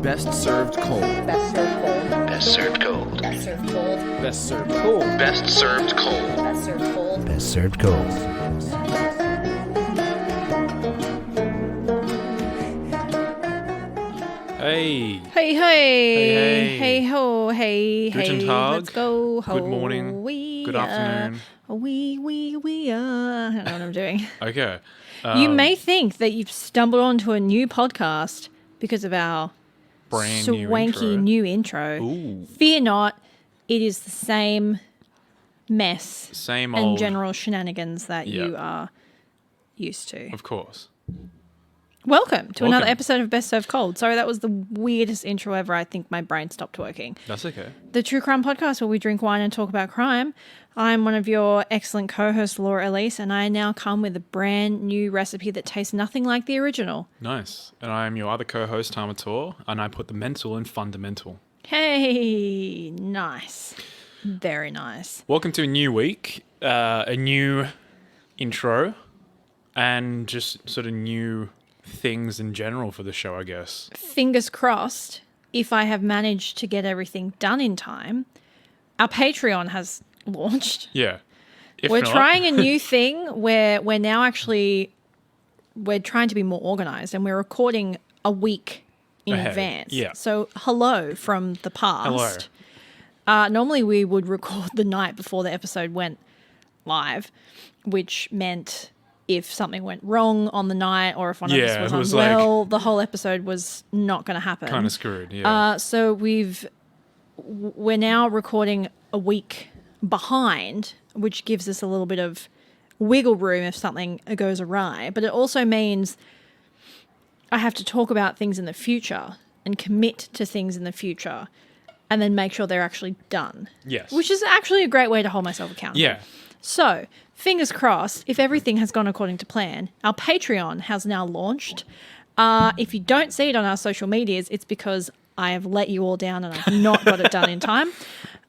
Best served cold. Best served cold. Best served cold. Best served cold. Best served cold. Best served cold. Best served cold. Best served cold. Hey. Hey, Hey. hey, ho, hey, Guten hey. Tag. Let's go. Good morning. Good afternoon. We. I don't know what I'm doing. Okay. You may think that you've stumbled onto a new podcast because of our Brand swanky new intro. new intro. Ooh. Fear not, it is the same mess Same and old. general shenanigans that you Yep. are used to. Of course. Welcome to another Welcome. episode of Best Served Cold. Sorry, that was the weirdest intro ever. I think my brain stopped working. That's okay. The True Crime Podcast where we drink wine and talk about crime. I'm one of your excellent co-hosts, Laura Elise, and I now come with a brand new recipe that tastes nothing like the original. Nice. And I am your other co-host, Tama, and I put the mental in fundamental. Hey, nice. Very nice. Welcome to a new week, a new intro, and just sort of new things in general for the show, I guess. Fingers crossed, if I have managed to get everything done in time, our Patreon has launched. Yeah. If We're not, trying a new thing where we're now actually, we're trying to be more organized and we're recording a week in Ahead. advance. Yeah. So hello from the past. Hello. Normally we would record the night before the episode went live, which meant if something went wrong on the night or if one of Yeah, us it was was unwell, the whole episode was not going to happen. Kind of screwed, yeah. So we're now recording a week behind, which gives us a little bit of wiggle room if something goes awry. But it also means I have to talk about things in the future and commit to things in the future and then make sure they're actually done. Yes. Which is actually a great way to hold myself accountable. Yeah. So, fingers crossed, if everything has gone according to plan, our Patreon has now launched. If you don't see it on our social medias, it's because I have let you all down and I've not got it done in time.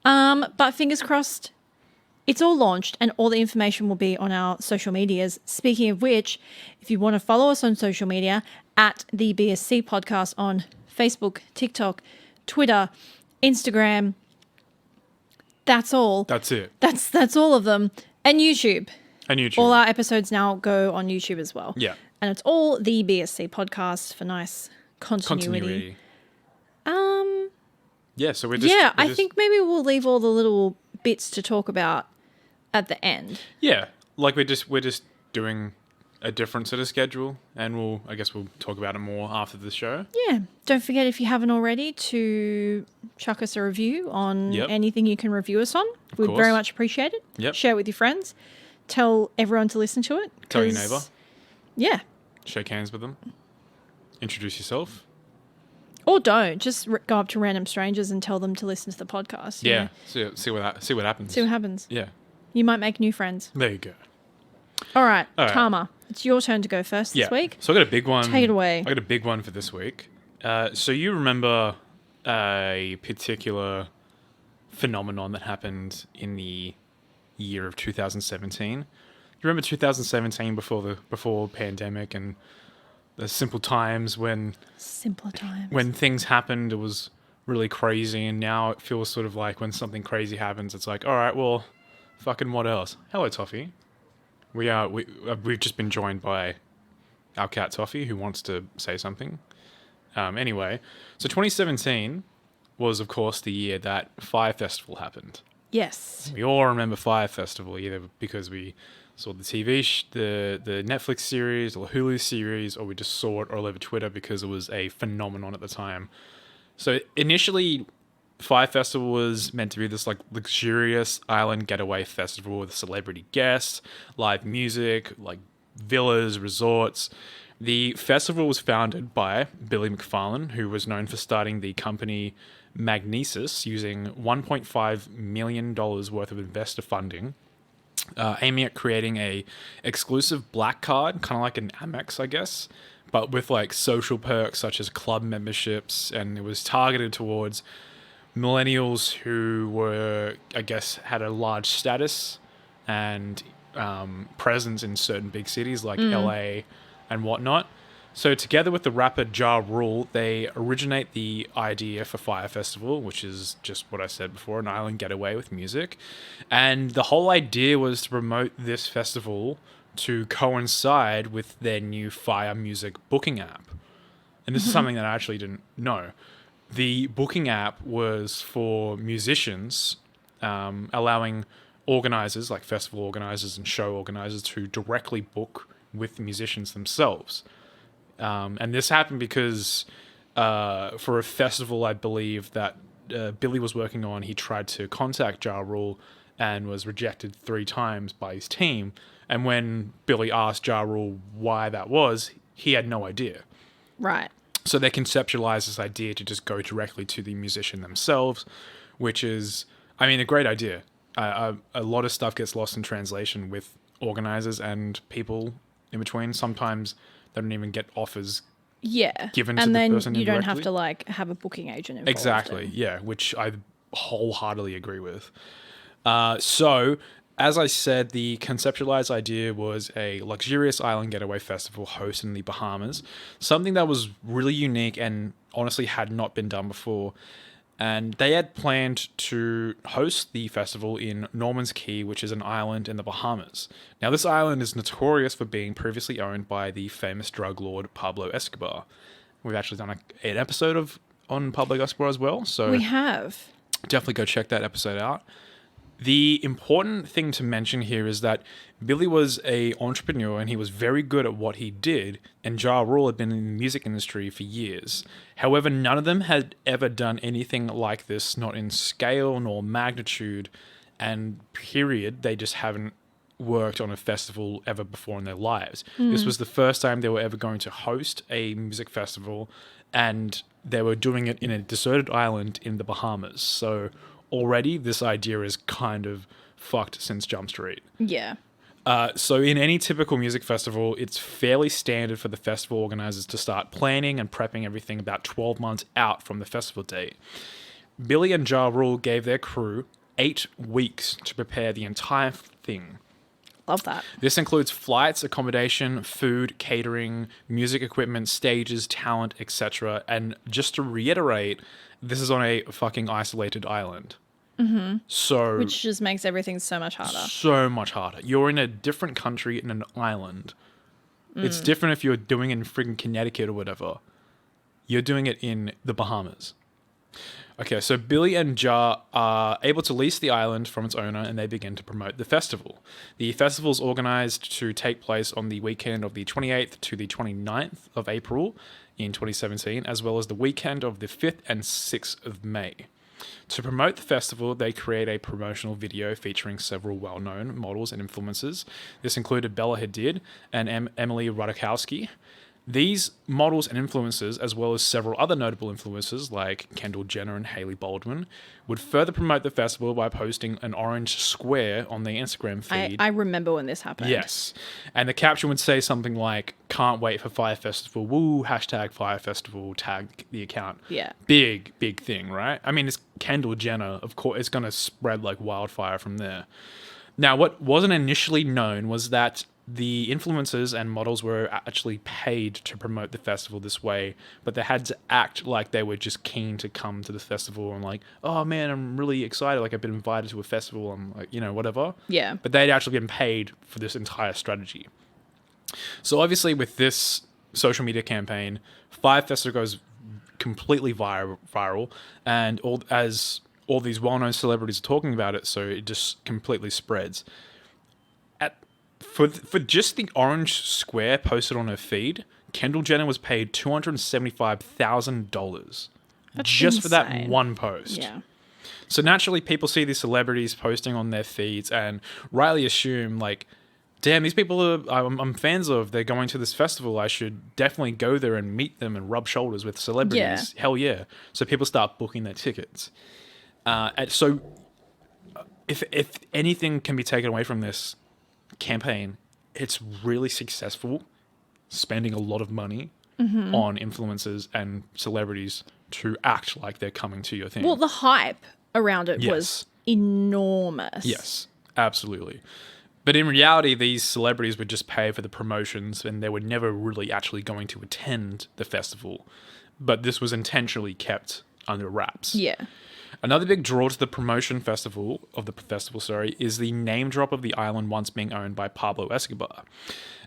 But fingers crossed, it's all launched and all the information will be on our social medias. Speaking of which, if you want to follow us on social media, at the BSC Podcast on Facebook, TikTok, Twitter, Instagram, that's all. That's it. That's all of them. And YouTube. And YouTube. All our episodes now go on YouTube as well. Yeah. And it's all the BSC Podcast for nice continuity. Yeah, so we're just... I think maybe we'll leave all the little bits to talk about at the end. Yeah, like we're just doing a different sort of schedule, and I guess we'll talk about it more after the show. Yeah. Don't forget, if you haven't already, to chuck us a review on Yep. anything you can review us on. We'd course. very much appreciate it. Yep. Share it with your friends. Tell everyone to listen to it. Tell your 'cause- neighbour. Yeah. Shake hands with them. Introduce yourself. Or don't. Just go up to random strangers and tell them to listen to the podcast. you Yeah. know. See what happens. See what happens. Yeah. You might make new friends. There you go. All right, All right. Tama, it's your turn to go first Yeah. this week. So I got a big one. Take it away. I got a big one for this week. So you remember a particular phenomenon that happened in the year of 2017? You remember 2017 before pandemic and the simple times when Simpler times. things happened, it was really crazy, and now it feels sort of like when something crazy happens, it's like, all right, well, fucking what else? Hello, Toffee. We've just been joined by our cat Toffee, who wants to say something. Anyway, so 2017 was, of course, the year that Fyre Festival happened. Yes. We all remember Fyre Festival, either because we saw the the Netflix series or Hulu series, or we just saw it all over Twitter because it was a phenomenon at the time. So initially, Fyre Festival was meant to be this like luxurious island getaway festival with celebrity guests, live music, like villas, resorts. The festival was founded by Billy McFarlane, who was known for starting the company Magnesis using $1.5 million worth of investor funding, aiming at creating a exclusive black card, kind of like an Amex, I guess, but with like social perks such as club memberships, and it was targeted towards millennials who were, I guess, had a large status and presence in certain big cities like LA and whatnot. So together with the rapper Ja Rule, they originate the idea for Fyre Festival, which is just what I said before, an island getaway with music. And the whole idea was to promote this festival to coincide with their new Fyre music booking app. And this is something that I actually didn't know. The booking app was for musicians, allowing organizers, like festival organizers and show organizers, to directly book with musicians themselves. And this happened because for a festival, I believe, that Billy was working on, he tried to contact Ja Rule and was rejected 3 times by his team. And when Billy asked Ja Rule why that was, he had no idea. Right. So they conceptualized this idea to just go directly to the musician themselves, which is, I mean, a great idea. A lot of stuff gets lost in translation with organizers and people in between. Sometimes they don't even get offers Yeah. given to and the then person you don't have indirectly. to like have a booking agent involved. Exactly, and- yeah, which I wholeheartedly agree with. So, as I said, the conceptualized idea was a luxurious island getaway festival hosted in the Bahamas, something that was really unique and honestly had not been done before. And they had planned to host the festival in Norman's Key, which is an island in the Bahamas. Now, this island is notorious for being previously owned by the famous drug lord Pablo Escobar. We've actually done an episode on Pablo Escobar as well, so We have. definitely go check that episode out. The important thing to mention here is that Billy was an entrepreneur and he was very good at what he did, and Ja Rule had been in the music industry for years. However, none of them had ever done anything like this, not in scale nor magnitude, and period, they just haven't worked on a festival ever before in their lives. This was the first time they were ever going to host a music festival, and they were doing it in a deserted island in the Bahamas. So already this idea is kind of fucked since Jump Street. Yeah. So in any typical music festival, it's fairly standard for the festival organizers to start planning and prepping everything about 12 months out from the festival date. Billy and Ja Rule gave their crew 8 weeks to prepare the entire thing. Love that. This includes flights, accommodation, food, catering, music equipment, stages, talent, etc. And just to reiterate, this is on a fucking isolated island. Mm-hmm. So Which just makes everything so much harder. so much harder. You're in a different country in an island. It's different if you're doing it in friggin' Connecticut or whatever. You're doing it in the Bahamas. Okay, so Billy and Ja are able to lease the island from its owner and they begin to promote the festival. The festival is organized to take place on the weekend of the 28th to the 29th of April in 2017, as well as the weekend of the 5th and 6th of May. To promote the festival, they create a promotional video featuring several well-known models and influencers. This included Bella Hadid and Emily Ratajkowski. These models and influencers, as well as several other notable influencers like Kendall Jenner and Hailey Baldwin, would further promote the festival by posting an orange square on their Instagram feed. I remember when this happened. Yes. And the caption would say something like, "Can't wait for Fyre Festival, woo, hashtag Fyre Festival, tag the account." Yeah. Big thing, right? I mean, it's Kendall Jenner, of course, it's going to spread like wildfire from there. Now, what wasn't initially known was that the influencers and models were actually paid to promote the festival this way, but they had to act like they were just keen to come to the festival and like, oh man, I'm really excited. Like I've been invited to a festival. I'm like, whatever. Yeah. But they'd actually been paid for this entire strategy. So obviously with this social media campaign, Fyre Festival goes completely viral, and all these well-known celebrities are talking about it, so it just completely spreads. For just the orange square posted on her feed, Kendall Jenner was paid $275,000 just for that insane. one post. Yeah. So naturally, people see these celebrities posting on their feeds and rightly assume, like, damn, these people I'm fans of. They're going to this festival. I should definitely go there and meet them and rub shoulders with celebrities. Yeah. Hell yeah. So people start booking their tickets. So if anything can be taken away from this campaign, it's really successful, spending a lot of money on influencers and celebrities to act like they're coming to your thing. Well, the hype around it Yes. was enormous. Yes, absolutely. But in reality, these celebrities would just pay for the promotions and they were never really actually going to attend the festival. But this was intentionally kept under wraps. Yeah. Another big draw to the festival, is the name drop of the island once being owned by Pablo Escobar.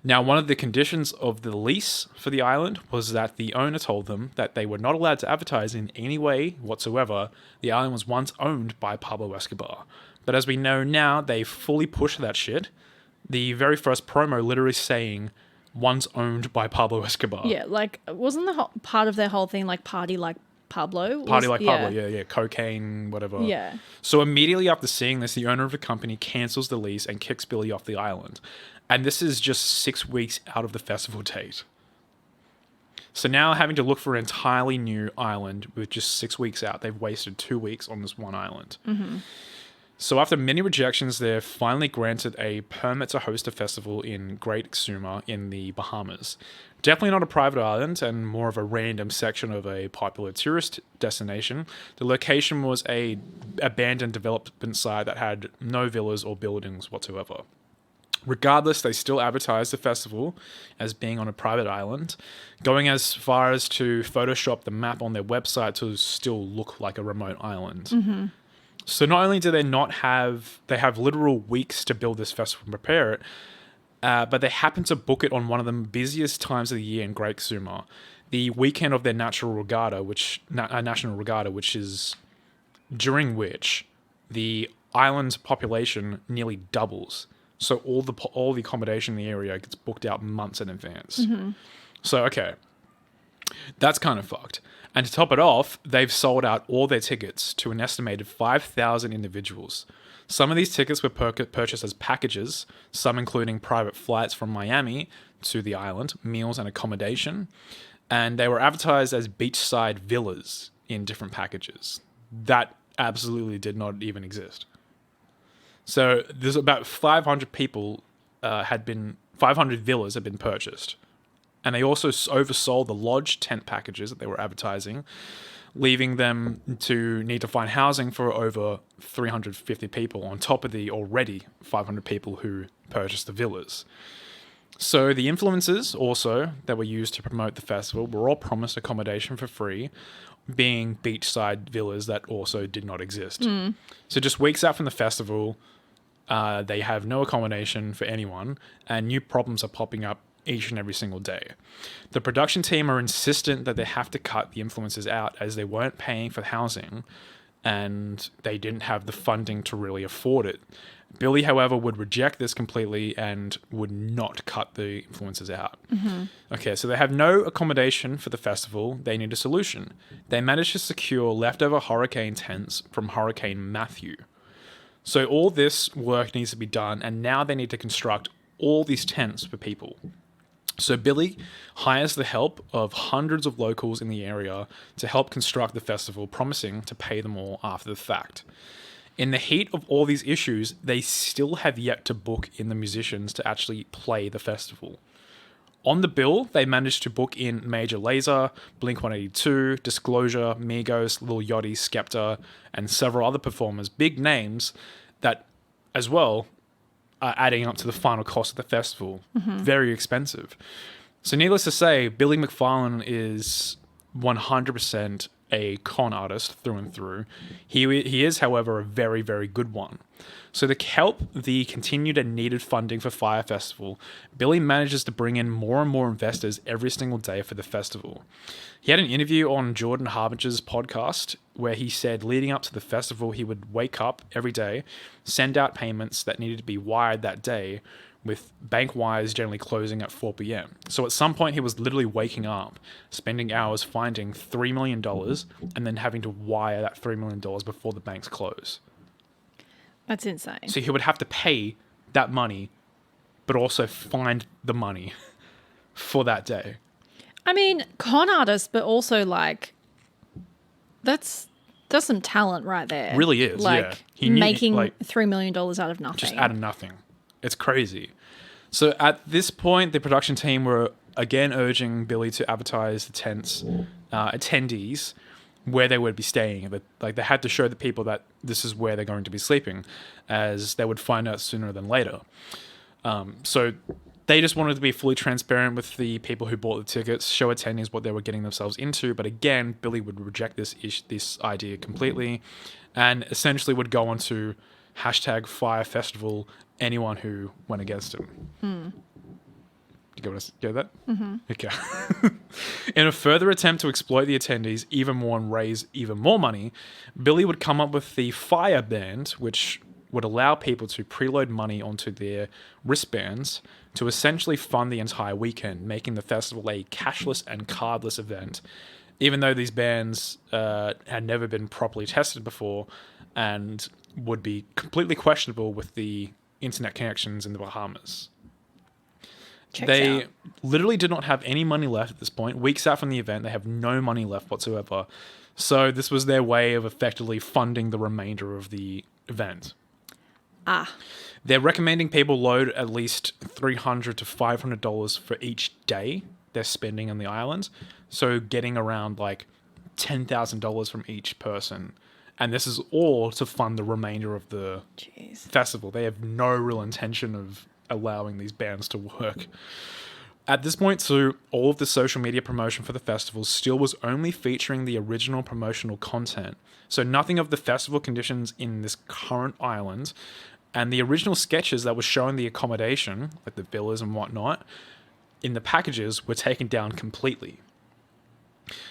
Now, one of the conditions of the lease for the island was that the owner told them that they were not allowed to advertise in any way whatsoever the island was once owned by Pablo Escobar. But as we know now, they fully pushed that shit. The very first promo literally saying, once owned by Pablo Escobar. Yeah, like, wasn't the part of their whole thing like party like Pablo? Pablo, yeah. Cocaine, whatever. Yeah. So immediately after seeing this, the owner of the company cancels the lease and kicks Billy off the island. And this is just 6 weeks out of the festival date. So now having to look for an entirely new island with just 6 weeks out, they've wasted 2 weeks on this one island. Mm-hmm. So after many rejections, they're finally granted a permit to host a festival in Great Exuma in the Bahamas. Definitely not a private island and more of a random section of a popular tourist destination. The location was a abandoned development site that had no villas or buildings whatsoever. Regardless, they still advertised the festival as being on a private island, going as far as to Photoshop the map on their website to still look like a remote island. Mm-hmm. So not only do they have literal weeks to build this festival and prepare it, but they happen to book it on one of the busiest times of the year in Great Exuma, the weekend of their national regatta, which is during which the island's population nearly doubles. So all the accommodation in the area gets booked out months in advance. Mm-hmm. So okay, that's kind of fucked. And to top it off, they've sold out all their tickets to an estimated 5,000 individuals. Some of these tickets were purchased as packages, some including private flights from Miami to the island, meals and accommodation, and they were advertised as beachside villas in different packages. That absolutely did not even exist. So there's about 500 villas had been purchased. And they also oversold the lodge tent packages that they were advertising, leaving them to need to find housing for over 350 people on top of the already 500 people who purchased the villas. So the influencers also that were used to promote the festival were all promised accommodation for free, being beachside villas that also did not exist. Mm. So just weeks out from the festival, they have no accommodation for anyone, and new problems are popping up each and every single day. The production team are insistent that they have to cut the influencers out as they weren't paying for housing and they didn't have the funding to really afford it. Billy, however, would reject this completely and would not cut the influencers out. Mm-hmm. Okay, so they have no accommodation for the festival. They need a solution. They managed to secure leftover hurricane tents from Hurricane Matthew. So all this work needs to be done, and now they need to construct all these tents for people. So Billy hires the help of hundreds of locals in the area to help construct the festival, promising to pay them all after the fact. In the heat of all these issues, they still have yet to book in the musicians to actually play the festival. On the bill, they managed to book in Major Lazer, Blink-182, Disclosure, Migos, Lil Yachty, Skepta, and several other performers, big names that, as well, adding up to the final cost of the festival. Mm-hmm. Very expensive. So needless to say, Billy McFarlane is 100% a con artist through and through. He is, however, a very, very good one. So to help the continued and needed funding for Fyre Festival, Billy manages to bring in more and more investors every single day for the festival. He had an interview on Jordan Harbinger's podcast where he said leading up to the festival, he would wake up every day, send out payments that needed to be wired that day, with bank wires generally closing at 4 p.m. So at some point, he was literally waking up, spending hours finding $3 million, and then having to wire that $3 million before the banks close. That's insane. So he would have to pay that money, but also find the money for that day. I mean, con artist, but also like, that's some talent right there. Really is, like, yeah. Making $3 million out of nothing. Just out of nothing. It's crazy. So at this point, the production team were again urging Billy to advertise the tents attendees where they would be staying. Like, they had to show the people that this is where they're going to be sleeping, as they would find out sooner than later. So they just wanted to be fully transparent with the people who bought the tickets, show attendees what they were getting themselves into. But again, Billy would reject this idea completely, and essentially would go on to hashtag Fyre Festival anyone who went against him. You want to get that? Mm-hmm. Okay. In a further attempt to exploit the attendees even more and raise even more money, Billy would come up with the Fyre Band, which would allow people to preload money onto their wristbands to essentially fund the entire weekend, making the festival a cashless and cardless event, even though these bands had never been properly tested before and would be completely questionable with the internet connections in the Bahamas. They literally did not have any money left at this point. Weeks out from the event, they have no money left whatsoever. So this was their way of effectively funding the remainder of the event. They're recommending people load at least $300 to $500 for each day they're spending on the island. So getting around like $10,000 from each person. And this is all to fund the remainder of the festival. They have no real intention of allowing these bands to work. At this point, too, all of the social media promotion for the festival still was only featuring the original promotional content. So nothing of the festival conditions in this current island, and the original sketches that were showing the accommodation, like the villas and whatnot, in the packages were taken down completely.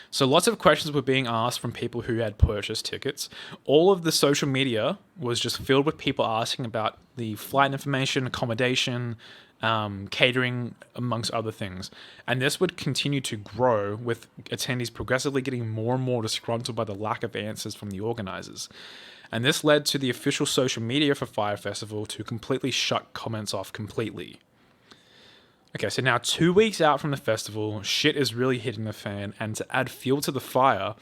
So lots of questions were being asked from people who had purchased tickets. All of the social media was just filled with people asking about the flight information, accommodation, catering, amongst other things. And this would continue to grow, with attendees progressively getting more and more disgruntled by the lack of answers from the organizers. And this led to the official social media for Fyre Festival to completely shut comments off completely. Okay, so now 2 weeks out from the festival, shit is really hitting the fan, and to add fuel to the fire,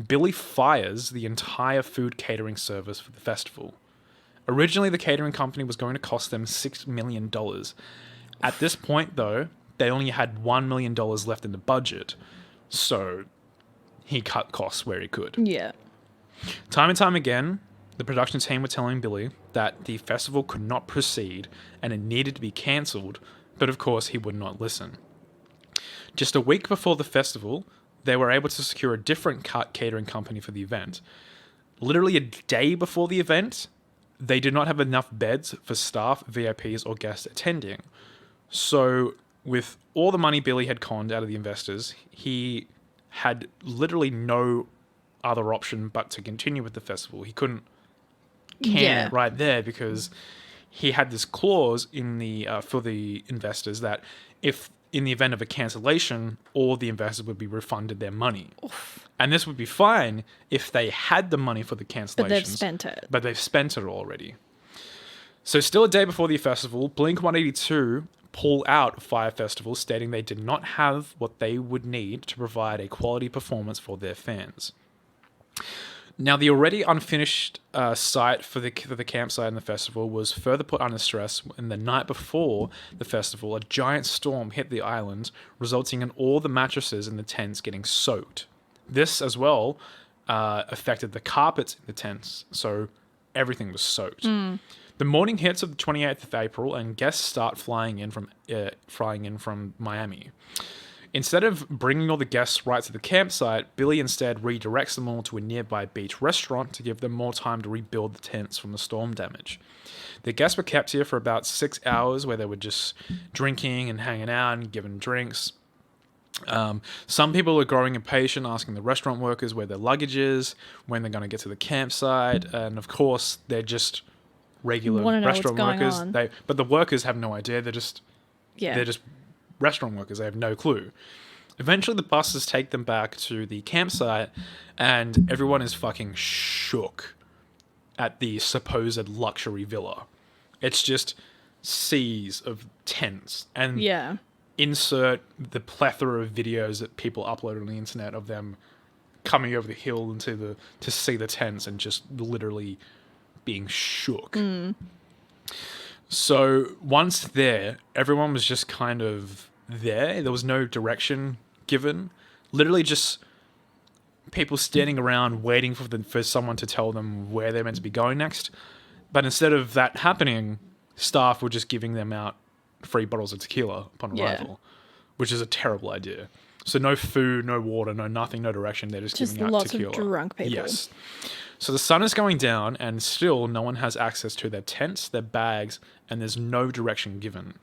Billy fires the entire food catering service for the festival. Originally, the catering company was going to cost them $6 million. At this point, though, they only had $1 million left in the budget, so he cut costs where he could. Yeah. Time and time again, the production team were telling Billy that the festival could not proceed and it needed to be cancelled, but of course he would not listen. Just a week before the festival, they were able to secure a different catering company for the event. Literally a day before the event, they did not have enough beds for staff, VIPs, or guests attending. So with all the money Billy had conned out of the investors, he had literally no other option but to continue with the festival. He couldn't can it right there because he had this clause in the for the investors that if in the event of a cancellation, all the investors would be refunded their money. Oof. And this would be fine if they had the money for the cancellations. But they've spent it. But they've spent it already. So still a day before the festival, Blink-182 pull out Fyre Festival, stating they did not have what they would need to provide a quality performance for their fans. Now, the already unfinished site for the campsite and the festival was further put under stress when the night before the festival, a giant storm hit the island, resulting in all the mattresses in the tents getting soaked. This, as well, affected the carpets in the tents, so everything was soaked. The morning hits of the 28th of April, and guests start flying in from Miami. Instead of bringing all the guests right to the campsite, Billy instead redirects them all to a nearby beach restaurant to give them more time to rebuild the tents from the storm damage. The guests were kept here for about 6 hours, where they were just drinking and hanging out and given drinks. Some people are growing impatient, asking the restaurant workers where their luggage is, when they're going to get to the campsite, and of course, they're just regular restaurant workers. But the workers have no idea. They're just restaurant workers. They have no clue. Eventually, the buses take them back to the campsite, and everyone is fucking shook at the supposed luxury villa. It's just seas of tents, and insert the plethora of videos that people upload on the internet of them coming over the hill into to see the tents and just literally being shook. So once there, everyone was just kind of there. There was no direction given. Literally just people standing around waiting for someone to tell them where they're meant to be going next. But instead of that happening, staff were just giving them out free bottles of tequila upon Yeah. arrival, which is a terrible idea. So no food, no water, no nothing, no direction. They're just giving out lots tequila. of drunk people. Yes. So the sun is going down, and still no one has access to their tents, their bags, and there's no direction given.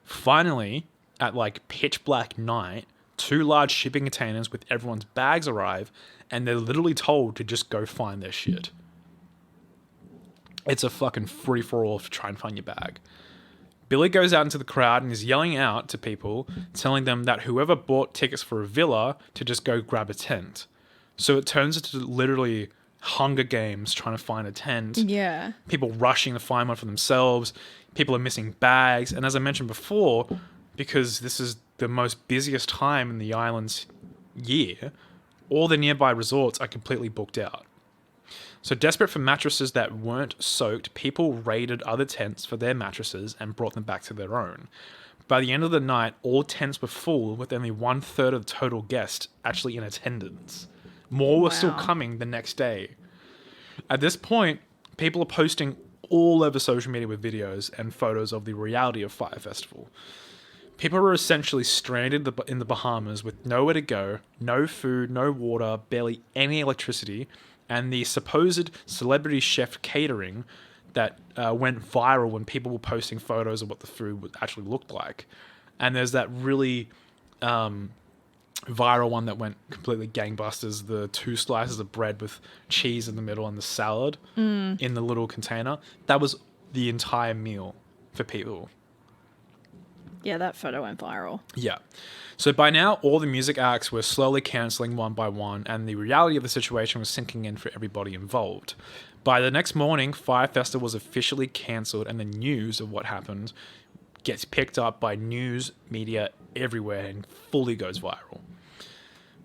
Finally, at like pitch black night, 2 large shipping containers with everyone's bags arrive, and they're literally told to just go find their shit. It's a fucking free-for-all to try and find your bag. Billy goes out into the crowd and is yelling out to people, telling them that whoever bought tickets for a villa to just go grab a tent. So it turns into literally Hunger Games trying to find a tent. Yeah. People rushing to find one for themselves. People are missing bags. And as I mentioned before, because this is the most busiest time in the island's year, all the nearby resorts are completely booked out. So desperate for mattresses that weren't soaked, people raided other tents for their mattresses and brought them back to their own. By the end of the night, all tents were full with only 1/3 of the total guests actually in attendance. More were still Wow. coming the next day. At this point, people are posting all over social media with videos and photos of the reality of Fyre Festival. People were essentially stranded in the Bahamas with nowhere to go, no food, no water, barely any electricity, and the supposed celebrity chef Catering that went viral when people were posting photos of what the food actually looked like. And there's that really viral one that went completely gangbusters, the 2 slices of bread with cheese in the middle and the salad in the little container. That was the entire meal for people. Yeah, that photo went viral. Yeah. So by now, all the music acts were slowly cancelling one by one, and the reality of the situation was sinking in for everybody involved. By the next morning, Fyre Festival was officially cancelled, and the news of what happened gets picked up by news media everywhere and fully goes viral.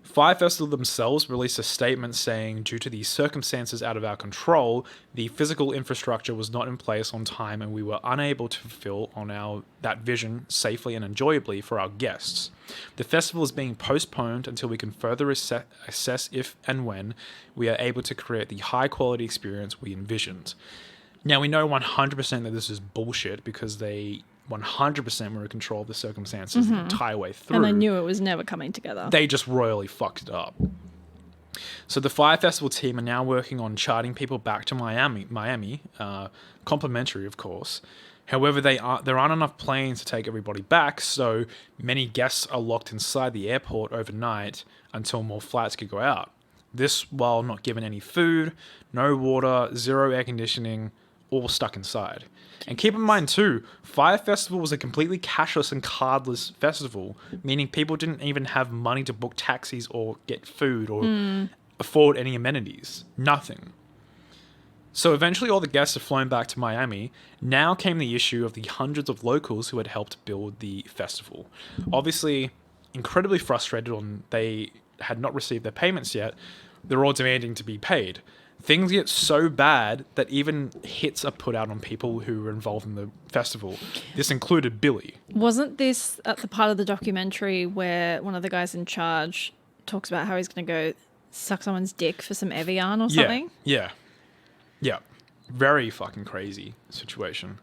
Fyre Festival themselves released a statement saying, due to the circumstances out of our control, the physical infrastructure was not in place on time and we were unable to fulfill on that vision safely and enjoyably for our guests. The festival is being postponed until we can further assess if and when we are able to create the high quality experience we envisioned. Now we know 100% that this is bullshit because they 100% were in control of the circumstances the entire way through. And they knew it was never coming together. They just royally fucked it up. So the Fyre Festival team are now working on charting people back to Miami, complimentary of course. However, there aren't enough planes to take everybody back, so many guests are locked inside the airport overnight until more flights could go out. This while not given any food, no water, 0 air conditioning, all stuck inside. And keep in mind too, Fyre Festival was a completely cashless and cardless festival, meaning people didn't even have money to book taxis or get food or afford any amenities. Nothing. So eventually all the guests are flown back to Miami. Now came the issue of the hundreds of locals who had helped build the festival. Obviously, incredibly frustrated when they had not received their payments yet, they're all demanding to be paid. Things get so bad that even hits are put out on people who were involved in the festival. This included Billy. Wasn't this at the part of the documentary where one of the guys in charge talks about how he's going to go suck someone's dick for some Evian or something? Yeah. Very fucking crazy situation.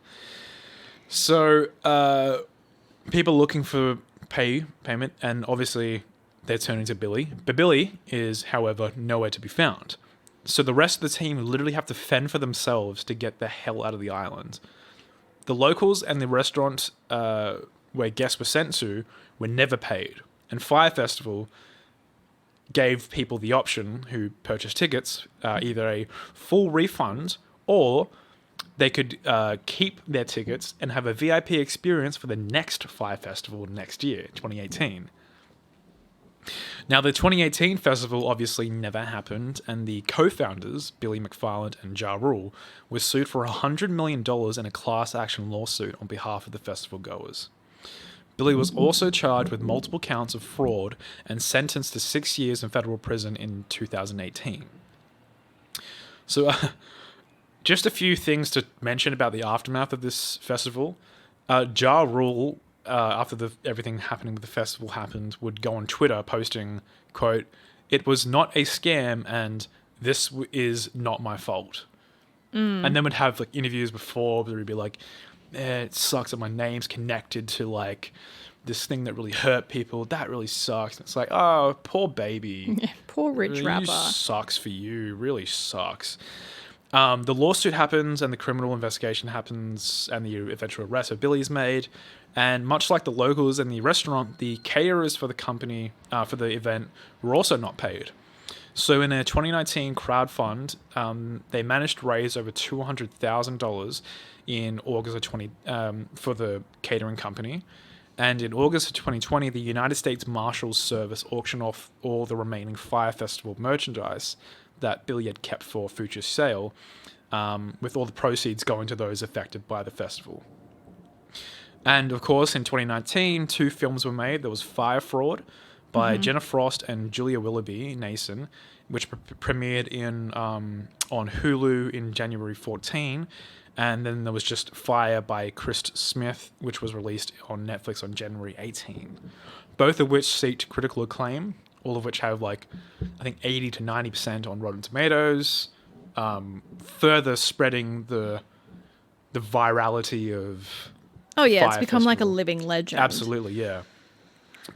So, people looking for payment, and obviously they're turning to Billy. But Billy is, however, nowhere to be found. So the rest of the team literally have to fend for themselves to get the hell out of the island. The locals and the restaurant where guests were sent to were never paid. And Fyre Festival gave people the option who purchased tickets either a full refund or they could keep their tickets and have a VIP experience for the next Fyre Festival next year, 2018. Now, the 2018 festival obviously never happened, and the co-founders, Billy McFarland and Ja Rule, were sued for $100 million in a class action lawsuit on behalf of the festival goers. Billy was also charged with multiple counts of fraud and sentenced to 6 years in federal prison in 2018. So, just a few things to mention about the aftermath of this festival. Ja Rule, after everything happening with the festival happened, would go on Twitter posting, quote, "It was not a scam and this is not my fault." And then would have like interviews before where he'd be like, it sucks that my name's connected to like this thing that really hurt people. That really sucks. And it's like, oh, poor baby. Poor rich Really rapper. sucks for you. Really sucks. The lawsuit happens and the criminal investigation happens and the eventual arrest of Billy's made. And much like the locals and the restaurant, the caterers for the company, for the event, were also not paid. So in a 2019 crowdfund, they managed to raise over $200,000 in August of for the catering company. And in August of 2020, the United States Marshals Service auctioned off all the remaining Fyre Festival merchandise that Billy had kept for future sale, with all the proceeds going to those affected by the festival. And of course, in 2019, 2 films were made. There was Fire Fraud by Jenna Frost and Julia Willoughby Nason, which premiered on Hulu in January 14. And then there was just Fire by Chris Smith, which was released on Netflix on January 18. Both of which seeked critical acclaim, all of which have like, I think 80 to 90% on Rotten Tomatoes, further spreading the virality of Oh yeah, it's Fyre become like a Festival. living legend. Absolutely, yeah.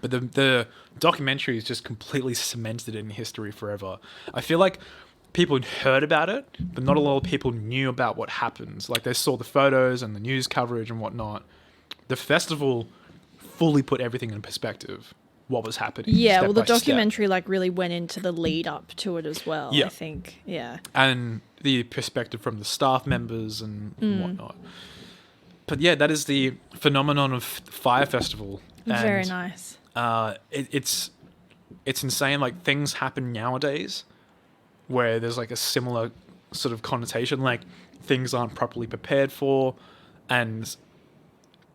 But the documentary is just completely cemented in history forever. I feel like people had heard about it, but not a lot of people knew about what happens. Like they saw the photos and the news coverage and whatnot. The festival fully put everything in perspective. What was happening? Yeah, step well, the by step. documentary like really went into the lead up to it as well. Yeah. I think, yeah. And the perspective from the staff members and whatnot. But yeah, that is the phenomenon of Fyre Festival. And, Very nice. It's insane. Like things happen nowadays where there's like a similar sort of connotation, like things aren't properly prepared for, and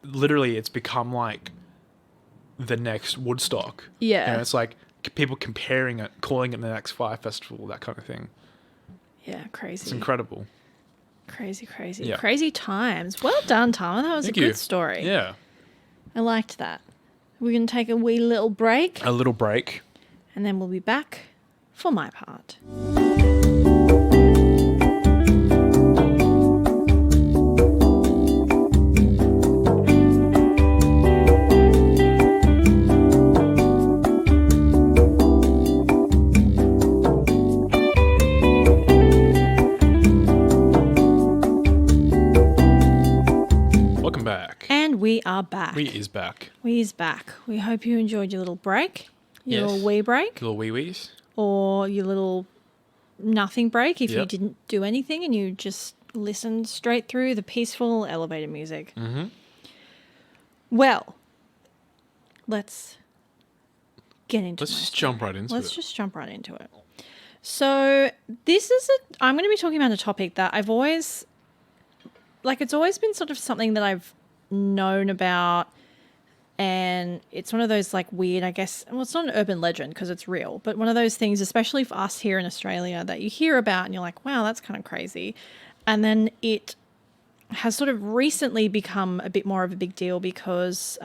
literally it's become like the next Woodstock. Yeah. You know, it's like people comparing it, calling it the next Fyre Festival, that kind of thing. Yeah, crazy. It's incredible. Crazy. Yeah. Crazy times. Well done, Tama. That was Thank a you. good story. Yeah. I liked that. We're going to take a wee little break, A little break. and then we'll be back for my part. Welcome back. And we are back. We is back. We is back. We hope you enjoyed your little break, your Yes. little wee break, Little wee-wees. or your little nothing break if you Yep. didn't do anything and you just listened straight through the peaceful elevator music. Mm-hmm. Well, let's get into Let's my just story. jump right into Let's it. just jump right into it. So I'm going to be talking about a topic that I've always, like, it's always been sort of something that I've known about, and it's one of those like weird, I guess, well, it's not an urban legend because it's real, but one of those things, especially for us here in Australia, that you hear about and you're like, wow, that's kind of crazy. And then it has sort of recently become a bit more of a big deal because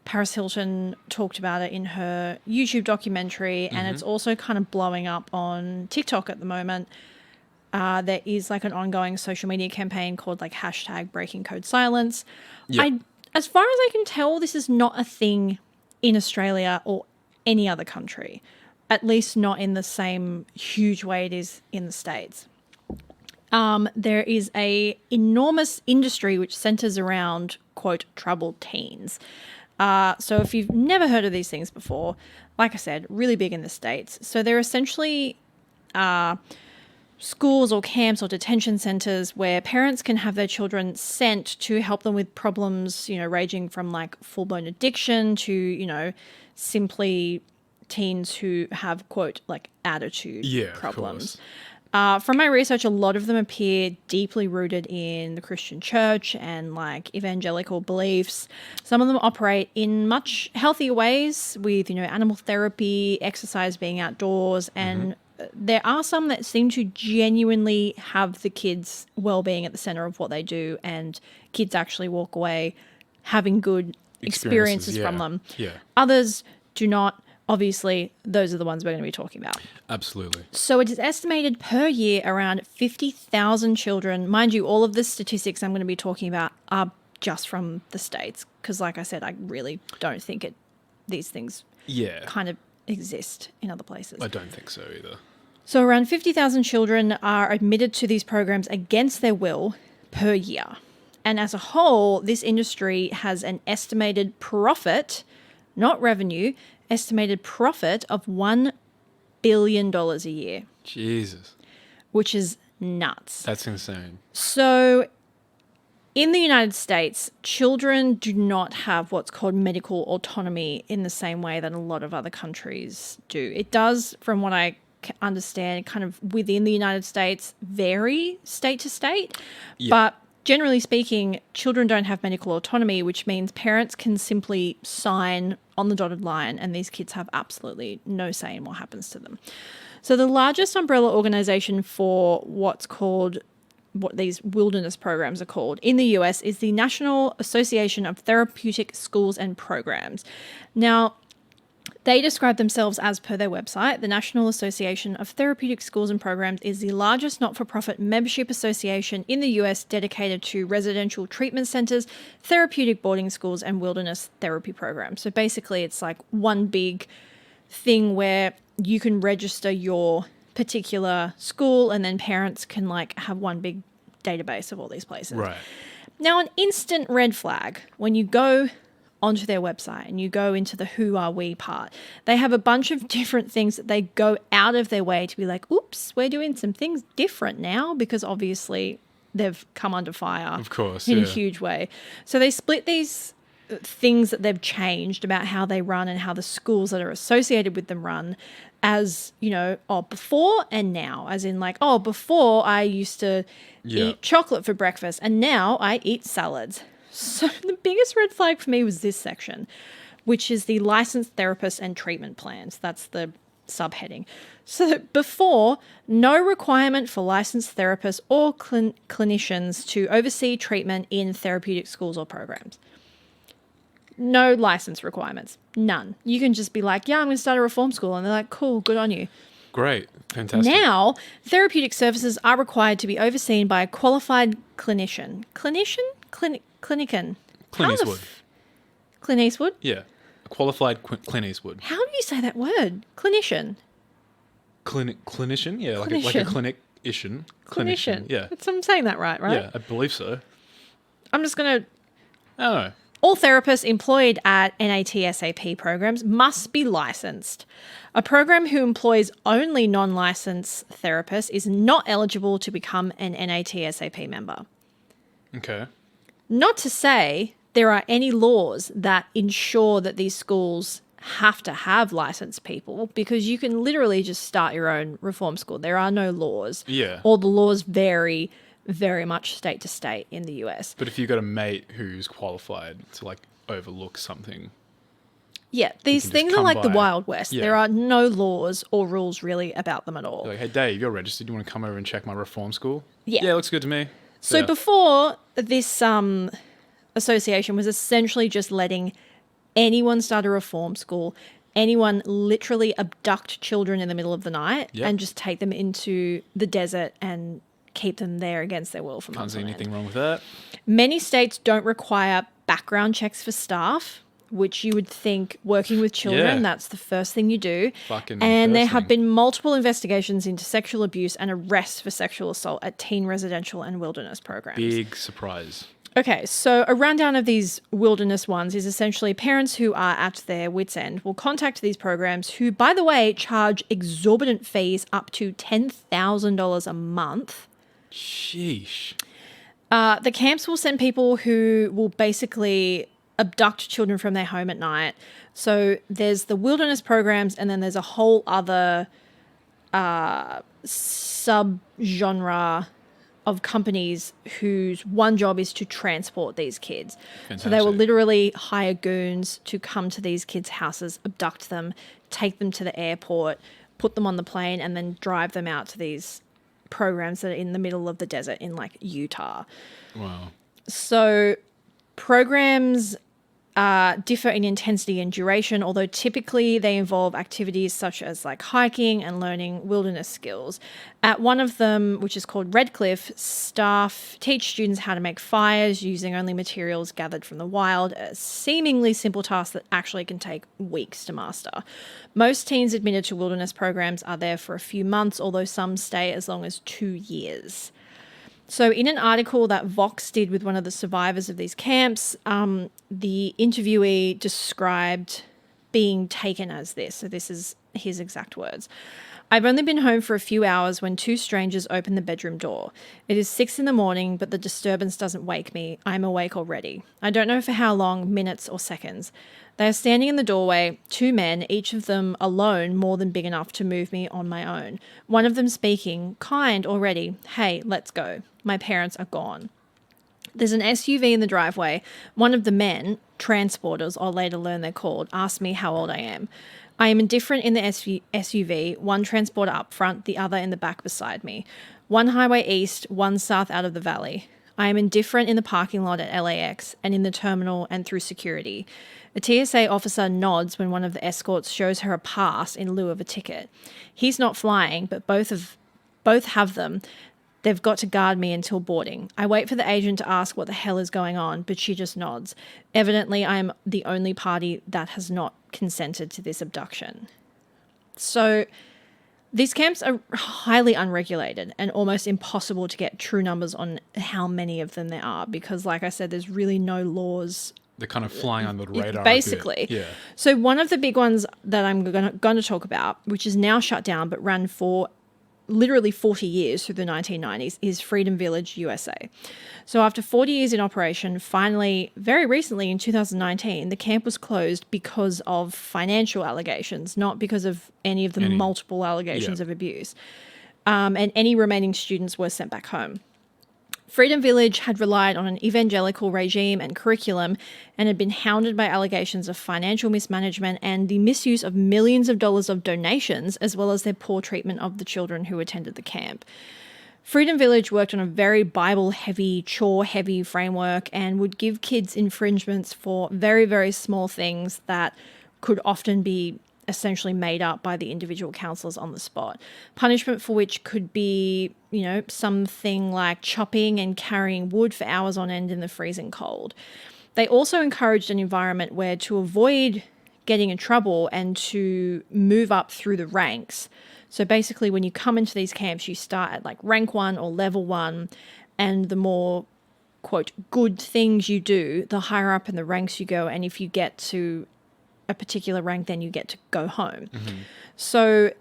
Paris Hilton talked about it in her YouTube documentary, and it's also kind of blowing up on TikTok at the moment. There is like an ongoing social media campaign called like #BreakingCodeSilence. Yep. As far as I can tell, this is not a thing in Australia or any other country, at least not in the same huge way it is in the States. There is a enormous industry which centers around, quote, troubled teens. So if you've never heard of these things before, like I said, really big in the States. So they're essentially schools or camps or detention centers where parents can have their children sent to help them with problems, you know, ranging from like full-blown addiction to, you know, simply teens who have, quote, like attitude problems. From my research, a lot of them appear deeply rooted in the Christian church and like evangelical beliefs. Some of them operate in much healthier ways with, you know, animal therapy, exercise, being outdoors, and there are some that seem to genuinely have the kids' well-being at the center of what they do, and kids actually walk away having good experiences from them. Yeah, Others do not. Obviously, those are the ones we're going to be talking about. absolutely. So it is estimated per year around 50,000 children. Mind you, all of the statistics I'm going to be talking about are just from the States. Because like I said, I really don't think these things Yeah. kind of exist in other places. I don't think so either. So around 50,000 children are admitted to these programs against their will per year. And as a whole, this industry has an estimated profit, not revenue, estimated profit of $1 billion a year, Jesus. which is nuts. That's insane. So in the United States, children do not have what's called medical autonomy in the same way that a lot of other countries do. It does, from what I understand, kind of within the United States, vary state to state. Yeah. But generally speaking, children don't have medical autonomy, which means parents can simply sign on the dotted line and these kids have absolutely no say in what happens to them. So the largest umbrella organization for what these wilderness programs are called in the US is the National Association of Therapeutic Schools and Programs. Now, they describe themselves as, per their website, the National Association of Therapeutic Schools and Programs is the largest not-for-profit membership association in the US dedicated to residential treatment centers, therapeutic boarding schools, and wilderness therapy programs. So basically, it's like one big thing where you can register your particular school and then parents can like have one big database of all these places. Right. Now, an instant red flag when you go onto their website and you go into the who are we part, they have a bunch of different things that they go out of their way to be like, oops, we're doing some things different now, because obviously they've come under fire, Of course, in a yeah. huge way. So they split these things that they've changed about how they run and how the schools that are associated with them run as, you know, before and now, as in like, before I used to eat chocolate for breakfast and now I eat salads. So the biggest red flag for me was this section, which is the licensed therapists and treatment plans. That's the subheading. So before, no requirement for licensed therapists or clinicians to oversee treatment in therapeutic schools or programs. No license requirements. None. You can just be like, yeah, I'm going to start a reform school. And they're like, cool, good on you. Great. Fantastic. Now, therapeutic services are required to be overseen by a qualified clinician. Clinican. Clint Eastwood. Clint Eastwood? Yeah. A qualified Clint Eastwood. How do you say that word? Clinician. Clinician? Yeah, like a Clinician. clinic-ition. Clinician. Yeah. I'm saying that right? Yeah, I believe so. I'm just going to... I don't know. All therapists employed at NATSAP programs must be licensed. A program who employs only non-licensed therapists is not eligible to become an NATSAP member. Okay. Not to say there are any laws that ensure that these schools have to have licensed people, because you can literally just start your own reform school. There are no laws. Yeah. Or the laws vary very much state to state in the US. But if you've got a mate who's qualified to like overlook something. Yeah, these can just things are come like the by. Wild West. Yeah. There are no laws or rules really about them at all. You're like, hey Dave, you're registered. You want to come over and check my reform school? Yeah. Yeah, looks good to me. So Yeah. before, this association was essentially just letting anyone start a reform school, anyone literally abduct children in the middle of the night Yep. and just take them into the desert and keep them there against their will for Can't months see on anything end. wrong with that. Many states don't require background checks for staff, which you would think working with children, Yeah. that's the first thing you do. Fucking And there first have thing. been multiple investigations into sexual abuse and arrests for sexual assault at teen residential and wilderness programs. Big surprise. Okay, so a rundown of these wilderness ones is essentially parents who are at their wits' end will contact these programs who, by the way, charge exorbitant fees up to $10,000 a month. Sheesh. The camps will send people who will basically abduct children from their home at night. So there's the wilderness programs, and then there's a whole other sub-genre of companies whose one job is to transport these kids. So they will Fantastic. literally hire goons to come to these kids' houses, abduct them, take them to the airport, put them on the plane, and then drive them out to these programs that are in the middle of the desert in like Utah. Wow. So programs differ in intensity and duration, although typically they involve activities such as like hiking and learning wilderness skills. At one of them, which is called Redcliffe, staff teach students how to make fires using only materials gathered from the wild, a seemingly simple task that actually can take weeks to master. Most teens admitted to wilderness programs are there for a few months, although some stay as long as 2 years. So in an article that Vox did with one of the survivors of these camps, the interviewee described being taken as this. So this is his exact words. I've only been home for a few hours when 2 strangers open the bedroom door. It is 6 a.m, but the disturbance doesn't wake me. I'm awake already. I don't know for how long, minutes or seconds. They are standing in the doorway, 2 men, each of them alone more than big enough to move me on my own. One of them speaking, kind already, hey, let's go. My parents are gone. There's an SUV in the driveway. One of the men, transporters, I'll later learn they're called, asked me how old I am. I am indifferent in the SUV, one transporter up front, the other in the back beside me. One highway east, one south out of the valley. I am indifferent in the parking lot at LAX and in the terminal and through security. A TSA officer nods when one of the escorts shows her a pass in lieu of a ticket. He's not flying, but both have them. They've got to guard me until boarding. I wait for the agent to ask what the hell is going on, but she just nods. Evidently, I am the only party that has not consented to this abduction. So these camps are highly unregulated and almost impossible to get true numbers on how many of them there are because, like I said, there's really no laws. They're kind of flying under the radar. Basically. Yeah. So one of the big ones that I'm going to talk about, which is now shut down but ran for literally 40 years through the 1990s, is Freedom Village, USA. So after 40 years in operation, finally, very recently in 2019, the camp was closed because of financial allegations, not because of any of the multiple allegations of abuse. And any remaining students were sent back home. Freedom Village had relied on an evangelical regime and curriculum and had been hounded by allegations of financial mismanagement and the misuse of millions of dollars of donations, as well as their poor treatment of the children who attended the camp. Freedom Village worked on a very Bible-heavy, chore-heavy framework and would give kids infringements for very, very small things that could often be essentially made up by the individual counselors on the spot. Punishment for which could be, something like chopping and carrying wood for hours on end in the freezing cold. They also encouraged an environment where, to avoid getting in trouble and to move up through the ranks. So basically when you come into these camps, you start at like rank 1 or level 1, and the more, quote, good things you do, the higher up in the ranks you go. And if you get to a particular rank, then you get to go home. Mm-hmm. So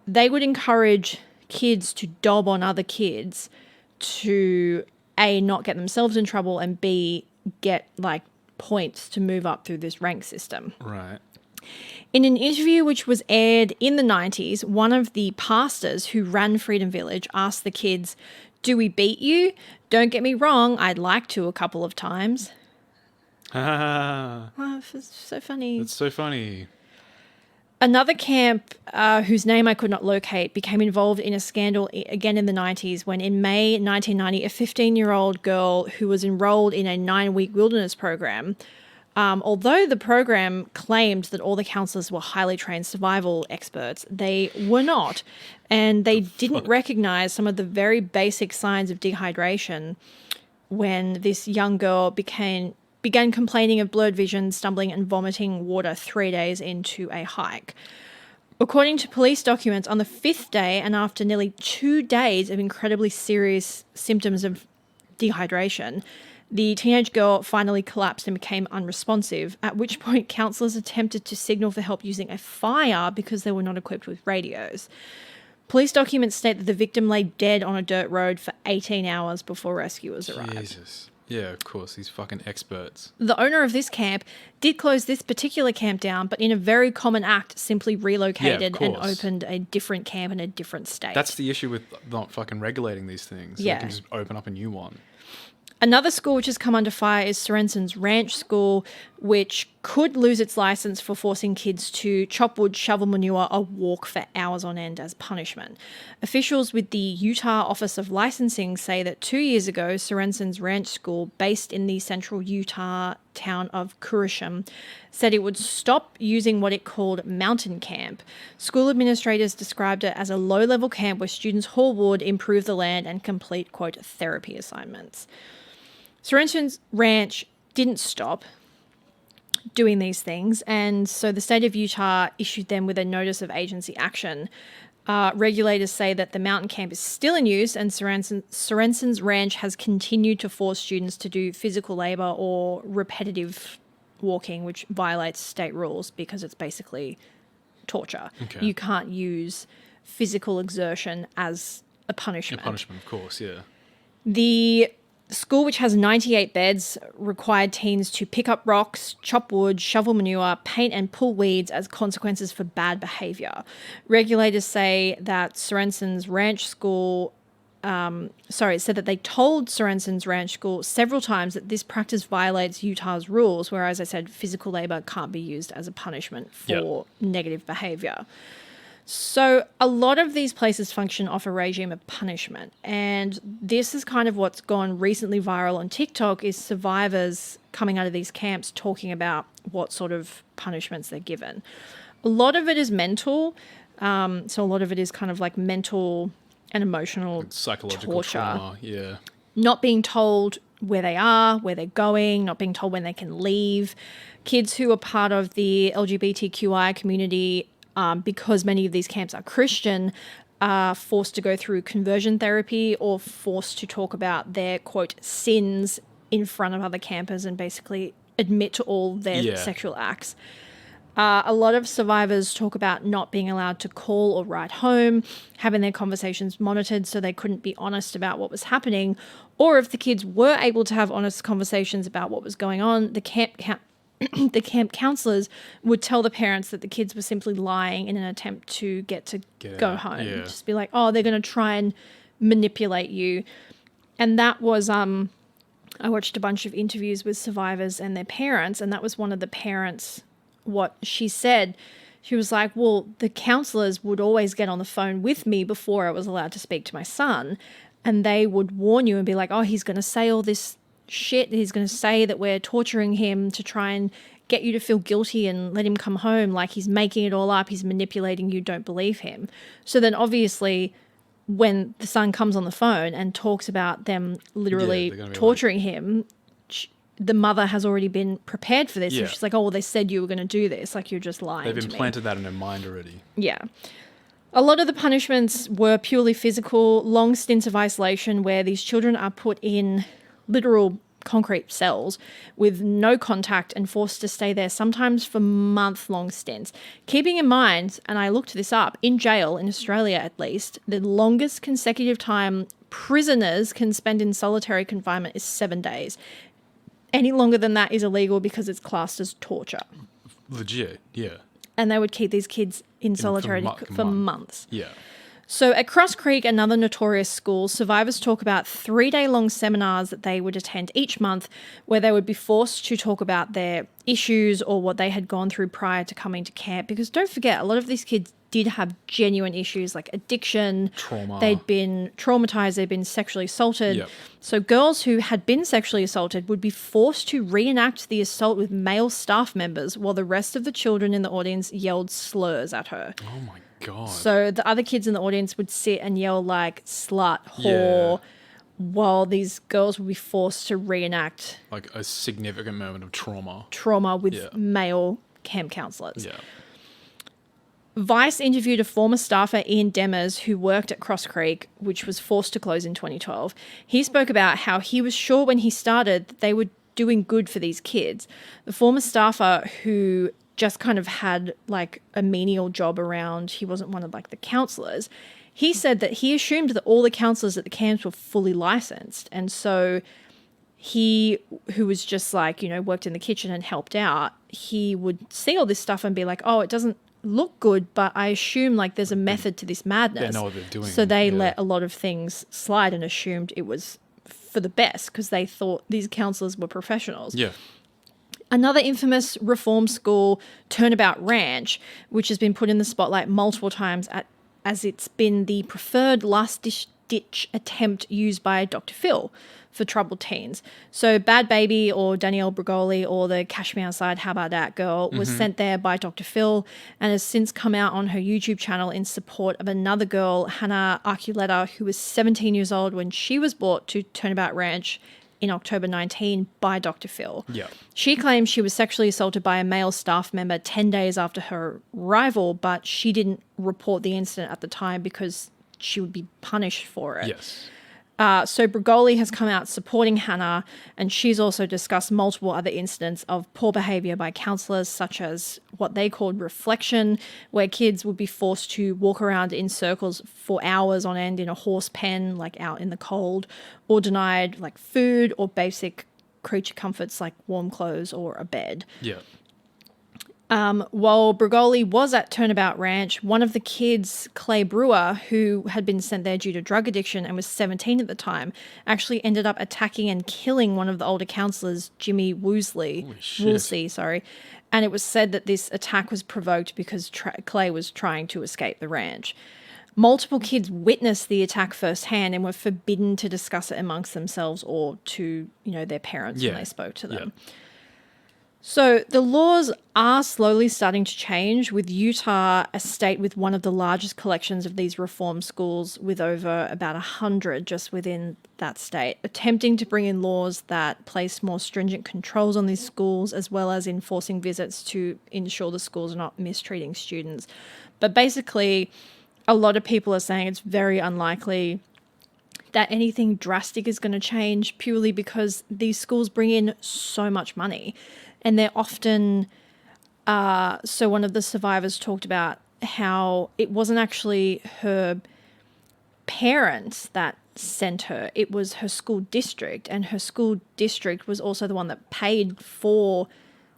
they would encourage kids to dob on other kids to A, not get themselves in trouble, and B, get like points to move up through this rank system. Right. In an interview which was aired in the 90s, one of the pastors who ran Freedom Village asked the kids, "Do we beat you? Don't get me wrong, I'd like to a couple of times." Ah, Oh, it's so funny. that's so funny. Another camp, whose name I could not locate, became involved in a scandal again in the 90s when in May 1990, a 15-year-old girl who was enrolled in a 9-week wilderness program, although the program claimed that all the counselors were highly trained survival experts, they were not. And they didn't recognize some of the very basic signs of dehydration when this young girl began complaining of blurred vision, stumbling and vomiting water 3 days into a hike. According to police documents, on the 5th day and after nearly 2 days of incredibly serious symptoms of dehydration, the teenage girl finally collapsed and became unresponsive, at which point counselors attempted to signal for help using a fire because they were not equipped with radios. Police documents state that the victim lay dead on a dirt road for 18 hours before rescuers arrived. Jesus. Yeah, of course, these fucking experts. The owner of this camp did close this particular camp down, but in a very common act, simply relocated and opened a different camp in a different state. That's the issue with not fucking regulating these things. Yeah. They can just open up a new one. Another school which has come under fire is Sorensen's Ranch School, which could lose its license for forcing kids to chop wood, shovel manure, or walk for hours on end as punishment. Officials with the Utah Office of Licensing say that 2 years ago, Sorensen's ranch school, based in the central Utah town of Kurashim, said it would stop using what it called mountain camp. School administrators described it as a low-level camp where students haul wood, improve the land, and complete, quote, therapy assignments. Sorensen's ranch didn't stop doing these things, and so the state of Utah issued them with a notice of agency action. Regulators say that the mountain camp is still in use, and Sorensen's ranch has continued to force students to do physical labor or repetitive walking, which violates state rules because it's basically torture. Okay. You can't use physical exertion as a punishment. A punishment, of course, yeah. The school, which has 98 beds, required teens to pick up rocks, chop wood, shovel manure, paint and pull weeds as consequences for bad behaviour. Regulators say that Sorensen's ranch school, said that they told Sorensen's ranch school several times that this practice violates Utah's rules, where, as I said, physical labour can't be used as a punishment for negative behaviour. So a lot of these places function off a regime of punishment, and this is kind of what's gone recently viral on TikTok is survivors coming out of these camps talking about what sort of punishments they're given. A lot of it is mental, so a lot of it is kind of like mental and emotional Psychological torture. trauma, yeah. Not being told where they are, where they're going, not being told when they can leave. Kids who are part of the LGBTQI community, because many of these camps are Christian, are forced to go through conversion therapy or forced to talk about their, quote, sins in front of other campers and basically admit to all their sexual acts. A lot of survivors talk about not being allowed to call or write home, having their conversations monitored so they couldn't be honest about what was happening, or if the kids were able to have honest conversations about what was going on, the camp counselors would tell the parents that the kids were simply lying in an attempt to get go home. Yeah. Just be like, oh, they're going to try and manipulate you. And that was, I watched a bunch of interviews with survivors and their parents, and that was one of the parents, what she said. She was like, well, the counselors would always get on the phone with me before I was allowed to speak to my son, and they would warn you and be like, oh, he's going to say all this shit. He's going to say that we're torturing him to try and get you to feel guilty and let him come home. Like, he's making it all up. He's manipulating you. Don't believe him. So then obviously when the son comes on the phone and talks about them literally torturing him, the mother has already been prepared for this. Yeah. And she's like, oh, well, they said you were going to do this. Like, you're just lying to me. They've implanted that in her mind already. Yeah. A lot of the punishments were purely physical, long stints of isolation where these children are put in literal concrete cells with no contact and forced to stay there sometimes for month-long stints. Keeping in mind, and I looked this up, in jail, in Australia at least, the longest consecutive time prisoners can spend in solitary confinement is 7 days. Any longer than that is illegal because it's classed as torture. Legit, yeah. And they would keep these kids in solitary for months. Yeah. So at Cross Creek, another notorious school, survivors talk about 3-day-long seminars that they would attend each month where they would be forced to talk about their issues or what they had gone through prior to coming to camp. Because don't forget, a lot of these kids did have genuine issues like addiction. Trauma. They'd been traumatized. They'd been sexually assaulted. Yep. So girls who had been sexually assaulted would be forced to reenact the assault with male staff members while the rest of the children in the audience yelled slurs at her. Oh my God. So the other kids in the audience would sit and yell like slut, whore, while these girls would be forced to reenact like a significant moment of trauma with male camp counselors. Yeah. Vice interviewed a former staffer, Ian Demers, who worked at Cross Creek, which was forced to close in 2012. He spoke about how he was sure when he started that they were doing good for these kids. The former staffer, who just kind of had like a menial job around, he wasn't one of like the counselors, he said that he assumed that all the counselors at the camps were fully licensed. And so he, who was just like, you know, worked in the kitchen and helped out, he would see all this stuff and be like, oh, it doesn't look good, but I assume like there's a method to this madness. They know what they're doing. So they let a lot of things slide and assumed it was for the best because they thought these counselors were professionals. Yeah. Another infamous reform school, Turnabout Ranch, which has been put in the spotlight multiple times as it's been the preferred last-ditch attempt used by Dr. Phil for troubled teens. So Bad Baby or Danielle Bregoli or the Cash Me Outside, How About That Girl was sent there by Dr. Phil and has since come out on her YouTube channel in support of another girl, Hannah Archuleta, who was 17 years old when she was brought to Turnabout Ranch in October 19 by Dr. Phil. Yeah. She claims she was sexually assaulted by a male staff member 10 days after her arrival, but she didn't report the incident at the time because she would be punished for it. Yes. So Bregoli has come out supporting Hannah, and she's also discussed multiple other incidents of poor behaviour by counsellors, such as what they called reflection, where kids would be forced to walk around in circles for hours on end in a horse pen, like out in the cold, or denied like food or basic creature comforts like warm clothes or a bed. Yeah. While Bregoli was at Turnabout Ranch, one of the kids, Clay Brewer, who had been sent there due to drug addiction and was 17 at the time, actually ended up attacking and killing one of the older counselors, Jimmy Woolsey. And it was said that this attack was provoked because Clay was trying to escape the ranch. Multiple kids witnessed the attack firsthand and were forbidden to discuss it amongst themselves or to, their parents when they spoke to them. Yeah. So the laws are slowly starting to change, with Utah a state with one of the largest collections of these reform schools, with over about 100 just within that state, attempting to bring in laws that place more stringent controls on these schools, as well as enforcing visits to ensure the schools are not mistreating students. But basically, a lot of people are saying it's very unlikely that anything drastic is going to change, purely because these schools bring in so much money. And they're often, so one of the survivors talked about how it wasn't actually her parents that sent her, it was her school district, and her school district was also the one that paid for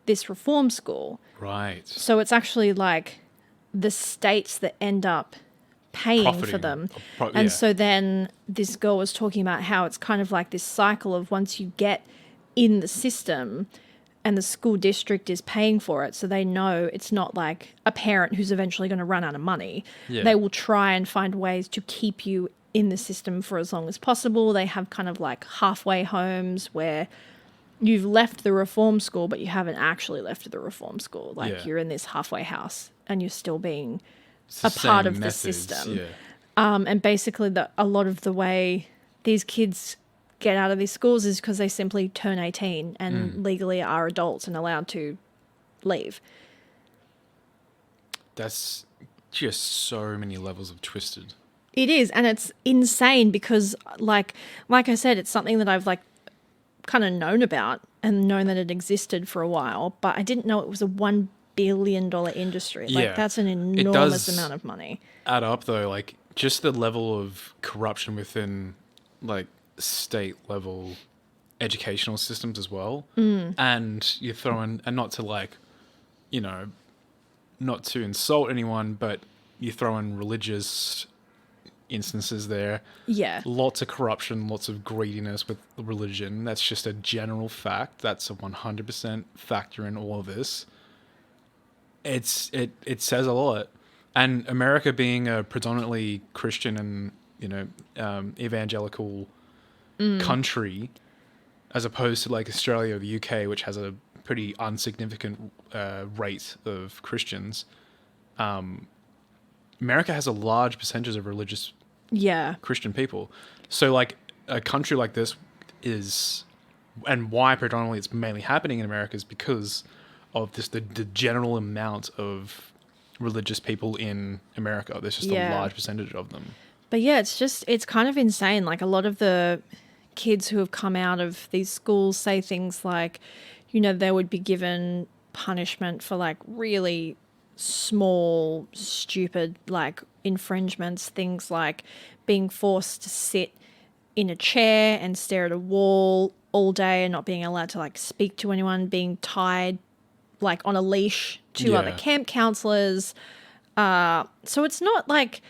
this reform school. Right. So it's actually like the states that end up paying for Profiting. them. Yeah. And so then this girl was talking about how it's kind of like this cycle of once you get in the system and the school district is paying for it, so they know it's not like a parent who's eventually going to run out of money. Yeah. They will try and find ways to keep you in the system for as long as possible. They have kind of like halfway homes where you've left the reform school, but you haven't actually left the reform school. Like you're in this halfway house and you're still being a part of the system. Yeah. And basically a lot of the way these kids get out of these schools is because they simply turn 18 and legally are adults and allowed to leave. That's just so many levels of twisted. It is, and it's insane because like I said, it's something that I've like kind of known about and known that it existed for a while, but I didn't know it was a $1 billion industry. Like that's an enormous amount of money. Add up though, like just the level of corruption within like state level educational systems as well. And you throw in, and not to like, not to insult anyone, but you throw in religious instances there. Yeah. Lots of corruption, lots of greediness with religion. That's just a general fact. That's a 100% factor in all of this. It says a lot. And America being a predominantly Christian and, evangelical country, as opposed to like Australia or the UK, which has a pretty insignificant rate of Christians, America has a large percentage of religious Christian people. So like a country like this is, and why predominantly it's mainly happening in America is because of this the general amount of religious people in America. There's just a large percentage of them. But yeah, it's kind of insane. Like a lot of the kids who have come out of these schools say things like, they would be given punishment for like really small, stupid, like infringements, things like being forced to sit in a chair and stare at a wall all day and not being allowed to like speak to anyone, being tied like on a leash to other camp counselors. So it's not like,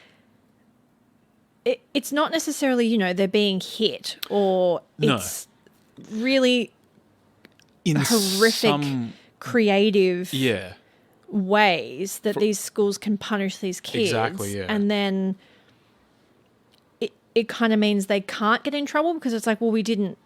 it's not necessarily, they're being hit or it's really in horrific, some, creative yeah, ways that these schools can punish these kids. Exactly, yeah. And then it kind of means they can't get in trouble because it's like, well, we didn't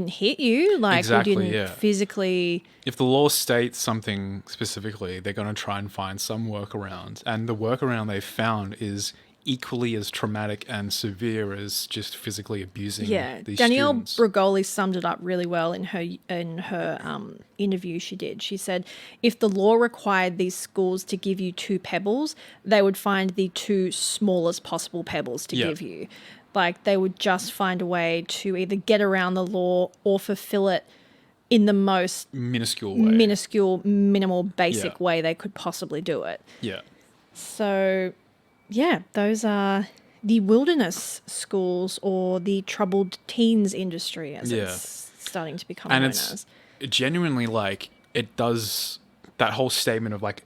hit you. Like, Exactly, we didn't yeah. physically. if the law states something specifically, they're going to try and find some workaround. And the workaround they've found is equally as traumatic and severe as just physically abusing these Danielle students. Brogoli summed it up really well in her interview she did. She said, if the law required these schools to give you 2 pebbles, they would find the 2 smallest possible pebbles to give you. Like, they would just find a way to either get around the law or fulfill it in the most minuscule way. minimal, basic way they could possibly do it. Yeah. So, yeah, those are the wilderness schools, or the troubled teens industry, as it's starting to become And known it's as. genuinely like, it does that whole statement of like,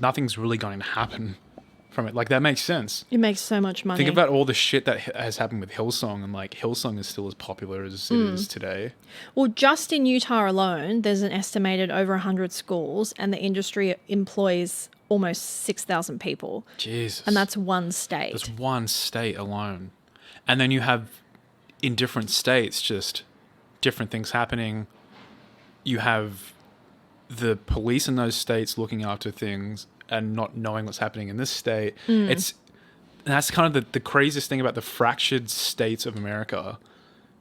nothing's really going to happen from it. Like, that makes sense. It makes so much money. Think about all the shit that has happened with Hillsong, and like Hillsong is still as popular as it is today. Well, just in Utah alone, there's an estimated over 100 schools, and the industry employs almost 6,000 people. Jesus. And that's one state. That's one state alone. And then you have, in different states, just different things happening. You have the police in those states looking after things and not knowing what's happening in this state. That's kind of the craziest thing about the fractured states of America.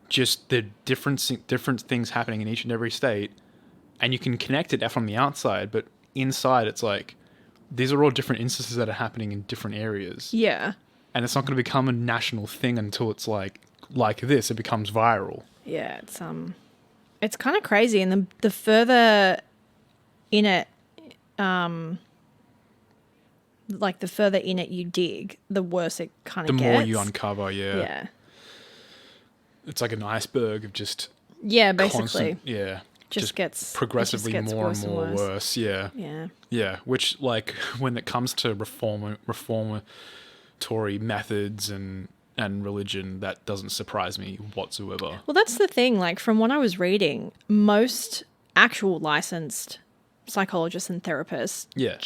Just the different things happening in each and every state. And you can connect it from the outside, but inside it's like, these are all different instances that are happening in different areas. Yeah. And it's not going to become a national thing until it's like this. It becomes viral. Yeah, it's kind of crazy. And the further in it, like the further in it you dig, the worse it kind The of gets. more you uncover, Yeah. It's like an iceberg of just Yeah, basically. constant, Just gets progressively it just gets more worse and more and worse. Yeah. Yeah. Yeah. Which, like, when it comes to reformatory methods and religion, that doesn't surprise me whatsoever. Well, that's the thing. Like, from what I was reading, most actual licensed psychologists and therapists Yeah.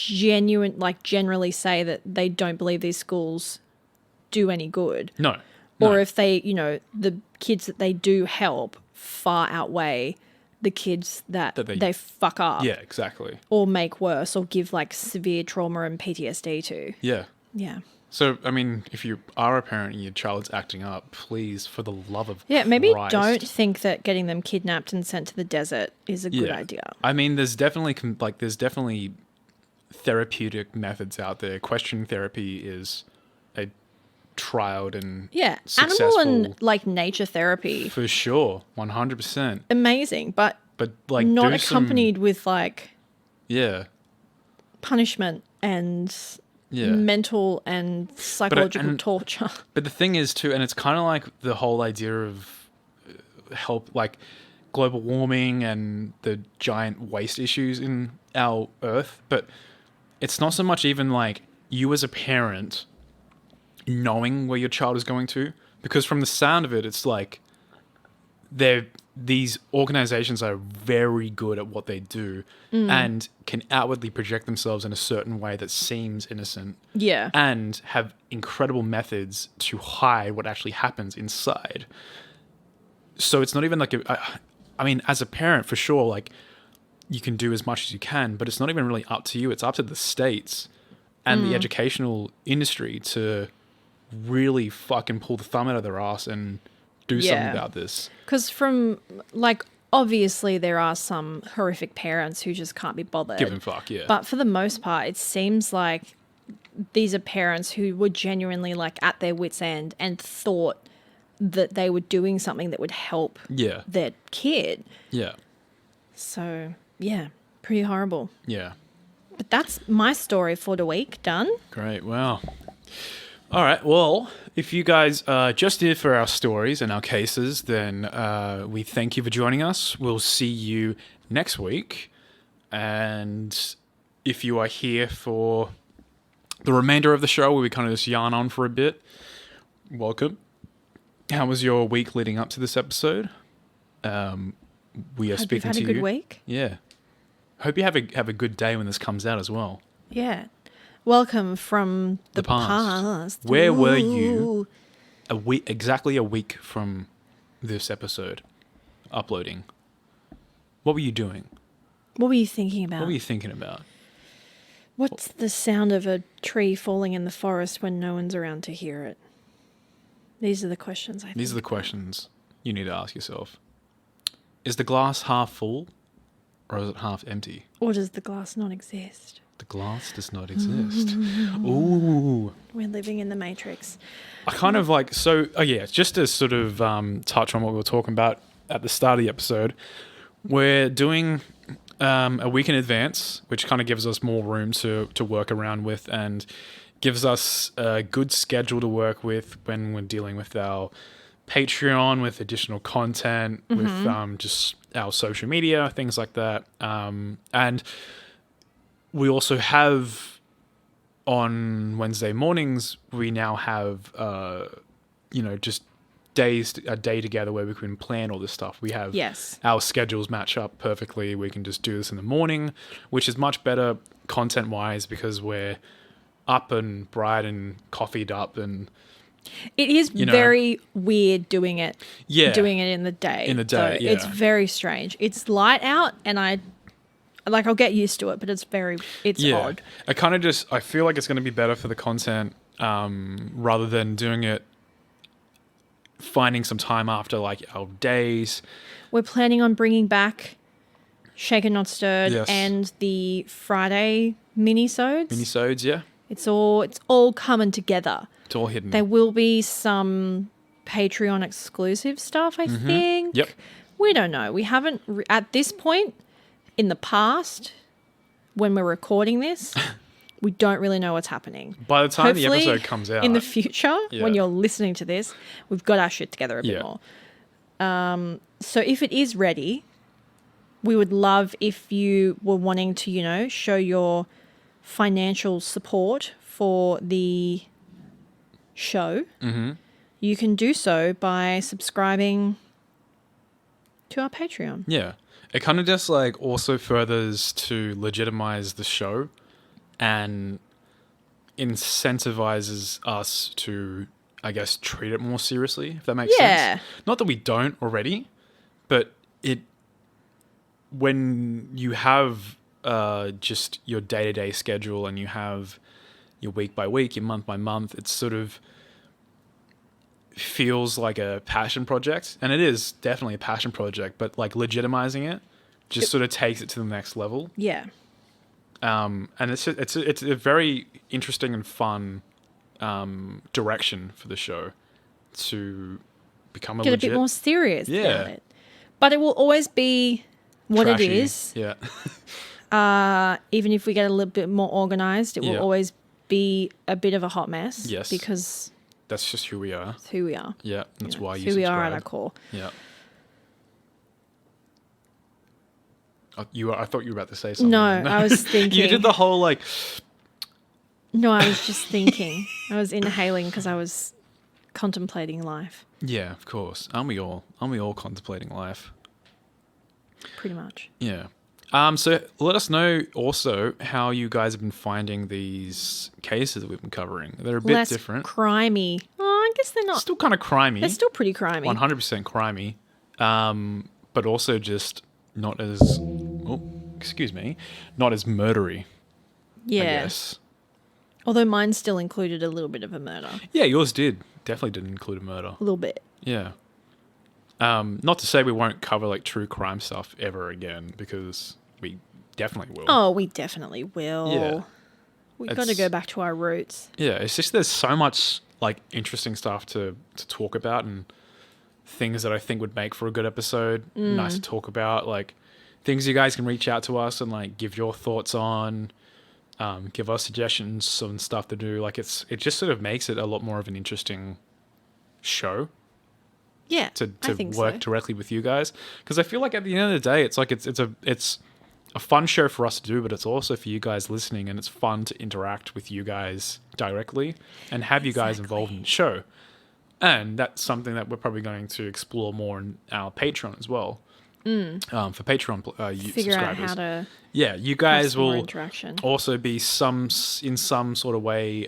generally say that they don't believe these schools do any good. No. Or if they, the kids that they do help far outweigh the kids that they fuck up. Yeah, exactly. Or make worse, or give like severe trauma and PTSD to. Yeah. Yeah. So, I mean, if you are a parent and your child's acting up, please, for the love of maybe Christ. don't think that getting them kidnapped and sent to the desert is a good idea. I mean, there's definitely therapeutic methods out there. Question therapy is a trialed and successful, animal and like nature therapy. for sure, 100%. Amazing, but like not do accompanied with like some, punishment and mental and psychological torture. But the thing is too, and it's kind of like the whole idea of help, like global warming and the giant waste issues in our Earth. But it's not so much even like you as a parent knowing where your child is going to, because from the sound of it, it's like these organizations are very good at what they do and can outwardly project themselves in a certain way that seems innocent. Yeah. And have incredible methods to hide what actually happens inside. So it's not even like, I mean, as a parent, for sure, like you can do as much as you can, but it's not even really up to you. It's up to the states and the educational industry to really fucking pull the thumb out of their ass and do something about this. Because from, like, obviously there are some horrific parents who just can't be bothered. Give them fuck, yeah. But for the most part, it seems like these are parents who were genuinely, like, at their wits' end and thought that they were doing something that would help their kid. Yeah. So, yeah, pretty horrible. Yeah. But that's my story for the week. Done. Great. Wow. All right. Well, if you guys are just here for our stories and our cases, then we thank you for joining us. We'll see you next week. And if you are here for the remainder of the show, where we kind of just yarn on for a bit, welcome. How was your week leading up to this episode? we are Hope you've speaking had to a good you. week. Yeah. Hope you have a good day when this comes out as well. Yeah. Welcome from the past. past. Where were you Ooh. exactly a week from this episode uploading? What were you doing? What were you thinking about? What were you thinking about? What's the sound of a tree falling in the forest when no one's around to hear it? These are the questions I think. These are the questions you need to ask yourself. Is the glass half full or is it half empty? Or does the glass not exist? The glass does not exist. Ooh. We're living in the Matrix. I kind of like, just to sort of touch on what we were talking about at the start of the episode, we're doing a week in advance, which kind of gives us more room to work around with and gives us a good schedule to work with when we're dealing with our Patreon, with additional content, with just our social media, things like that. And we also have on Wednesday mornings, we now have, just a day together where we can plan all this stuff. We have our schedules match up perfectly. We can just do this in the morning, which is much better content wise because we're up and bright and coffeed up and it is very weird doing it. Yeah. Doing it in the day. Yeah. It's very strange. It's light out and I'll get used to it, but it's odd. I feel like it's going to be better for the content rather than doing it, finding some time after like our days. We're planning on bringing back Shaken Not Stirred Yes. and the Friday minisodes. Minisodes, yeah. It's all coming together. It's all hidden. There will be some Patreon exclusive stuff, I think. Yep. We don't know. We haven't, at this point, in the past, when we're recording this, we don't really know what's happening. By the time the Hopefully, episode comes out. in the future, Yeah. when you're listening to this, we've got our shit together a bit more. So if it is ready, we would love if you were wanting to, show your financial support for the show. Mm-hmm. You can do so by subscribing to our Patreon. Yeah. It kind of just like also furthers to legitimize the show and incentivizes us to, I guess, treat it more seriously, if that makes sense. Not that we don't already, but when you have just your day-to-day schedule and you have your week by week, your month by month, it sort of feels like a passion project. And it is definitely a passion project, but like legitimizing it just sort of takes it to the next level. Yeah. And it's a very interesting and fun direction for the show to become Get a bit more serious Yeah. about it. But it will always be what trashy. it is. Yeah. Even if we get a little bit more organized, it will Yeah. always be a bit of a hot mess. Yes. Because That's just who we are. it's who we are. Yeah. That's why It's you who we are at subscribe. our core. Yeah. I thought you were about to say something. No, I was thinking. You did the whole like. No, I was just thinking. I was inhaling because I was contemplating life, Yeah, of course. Aren't we all? Aren't we all contemplating life? pretty much. Yeah. So let us know also how you guys have been finding these cases that we've been covering. They're a bit Less different. crimey. Oh, I guess they're not. Still kind of crimey. They're still pretty crimey. 100% crimey. But also just not as, not as murdery, I Yeah. guess. Although mine still included a little bit of a murder. Yeah, yours did. Definitely didn't include a murder. A little bit. Yeah. Not to say we won't cover like true crime stuff ever again, because we definitely will. Oh, we definitely will. Yeah. We've got to It's- go back to our roots. Yeah, it's just there's so much like interesting stuff to talk about and things that I think would make for a good episode. Nice to talk about, like things you guys can reach out to us and like give your thoughts on, give us suggestions on stuff to do. Like it just sort of makes it a lot more of an interesting show Yeah, to I think work so. directly with you guys, because I feel like at the end of the day it's like it's a fun show for us to do, but it's also for you guys listening, and it's fun to interact with you guys directly and have you guys involved in the show. And that's something that we're probably going to explore more in our Patreon as well. for Patreon Figure out subscribers. how to Yeah, you have guys some more will interaction. also be in some sort of way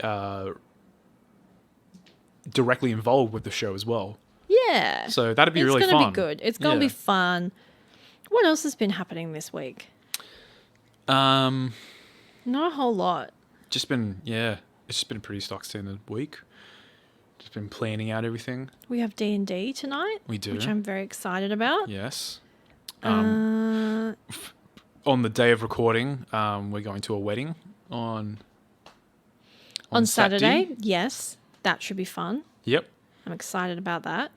directly involved with the show as well. Yeah. So that'd be really It's fun. going to be good. It's going to Yeah. be fun. What else has been happening this week? Um, Not a whole lot. it's just been a pretty stock standard week. Just been planning out everything. We have D&D tonight. We do. Which I'm very excited about. Yes. Uh, On the day of recording, we're going to a wedding on Saturday. Yes. That should be fun. Yep. I'm excited about that.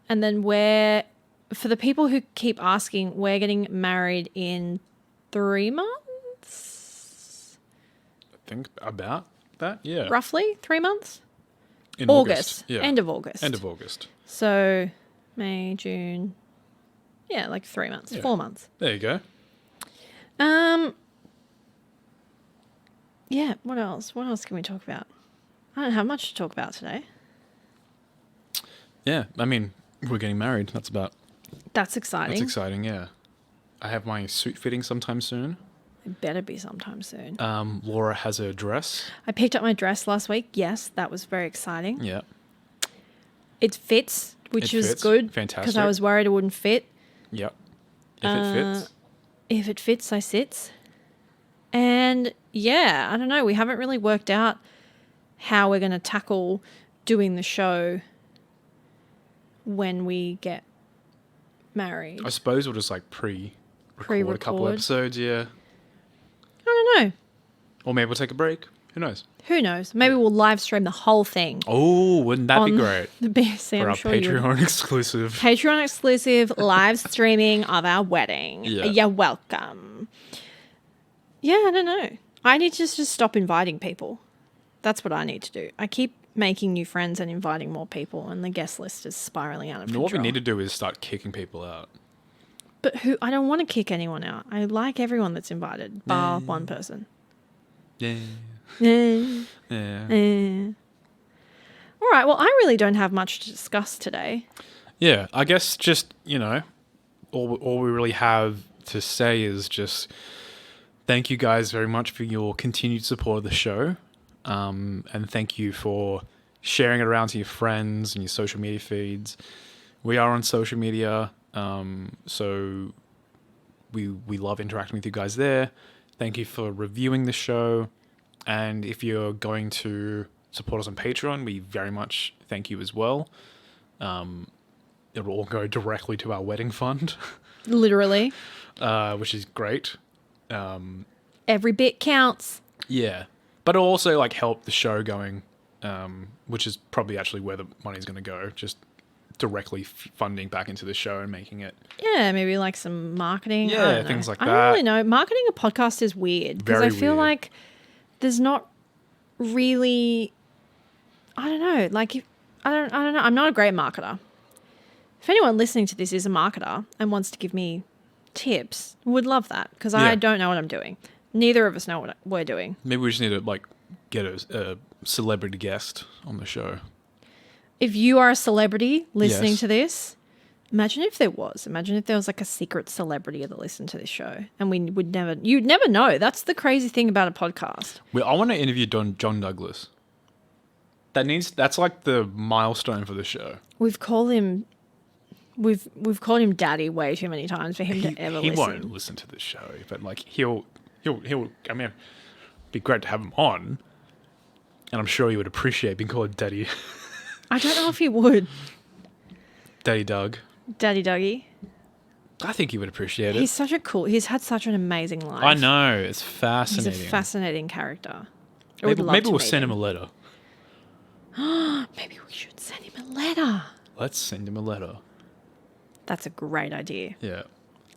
And then for the people who keep asking, we're getting married in 3 months? I think about that. Yeah. Roughly 3 months? In August. Yeah. End of August. End of August. So May, June. Yeah, like 3 months, Yeah. 4 months. There you go. Yeah, what else? What else can we talk about? I don't have much to talk about today. Yeah. I mean, we're getting married. That's Exciting. exciting. Yeah. I have my suit fitting sometime soon. It better be sometime soon. Laura has her dress. I picked up my dress last week. Yes, that was very exciting. Yeah. It fits, which It is fits. good. Fantastic. Because I was worried it wouldn't fit. Yep. If it fits. If it fits, I sits. And yeah, I don't know. We haven't really worked out how we're going to tackle doing the show when we get married. I suppose we'll just like pre-record a couple Pre-record. episodes. Yeah. I don't know. Or maybe we'll take a break. Who knows? Who knows? Maybe we'll live stream the whole thing Oh, wouldn't that be on great? the BSC. For I'm our sure you would. Patreon exclusive. Patreon exclusive live streaming of our wedding. Yeah. You're welcome. Yeah, I don't know. I need to just stop inviting people. That's what I need to do. I keep making new friends and inviting more people, and the guest list is spiraling out of No, what we control. need to do is start kicking people out. But I don't want to kick anyone out. I like everyone that's invited, bar one person. Yeah. Eh, Yeah. eh. All right. Well, I really don't have much to discuss today. Yeah, I guess just, all we really have to say is just thank you guys very much for your continued support of the show. And thank you for sharing it around to your friends and your social media feeds. We are on social media, so we love interacting with you guys there. Thank you for reviewing the show. And if you're going to support us on Patreon, we very much thank you as well. It'll all go directly to our wedding fund, Literally. which is great. Every bit counts. Yeah. But it'll also like help the show going, which is probably actually where the money's going to go, just directly funding back into the show and making it. Yeah, maybe like some marketing. Yeah, I don't know. things like I that. don't really know. Marketing a podcast is weird because I Very feel weird. like there's not really. I don't know. Like, I don't know. I'm not a great marketer. If anyone listening to this is a marketer and wants to give me tips, would love that because I Yeah. don't know what I'm doing. Neither of us know what we're doing. Maybe we just need to like get a celebrity guest on the show. If you are a celebrity listening Yes. to this, imagine if there was. Imagine if there was like a secret celebrity that listened to this show, and you'd never know. That's the crazy thing about a podcast. I want to interview John Douglas. That's like the milestone for the show. We've called him Daddy way too many times for him to ever He listen. won't listen to the show, but like he'll. I mean, it'd be great to have him on, and I'm sure he would appreciate being called Daddy, I don't know if he would, Daddy Doug. Daddy Dougie. I think he would appreciate it. He's had such an amazing life. I know, it's He's fascinating. a fascinating character. I would love Maybe to we'll meet send him a letter. Maybe we should send him a letter. Let's send him a letter. That's a great idea. Yeah.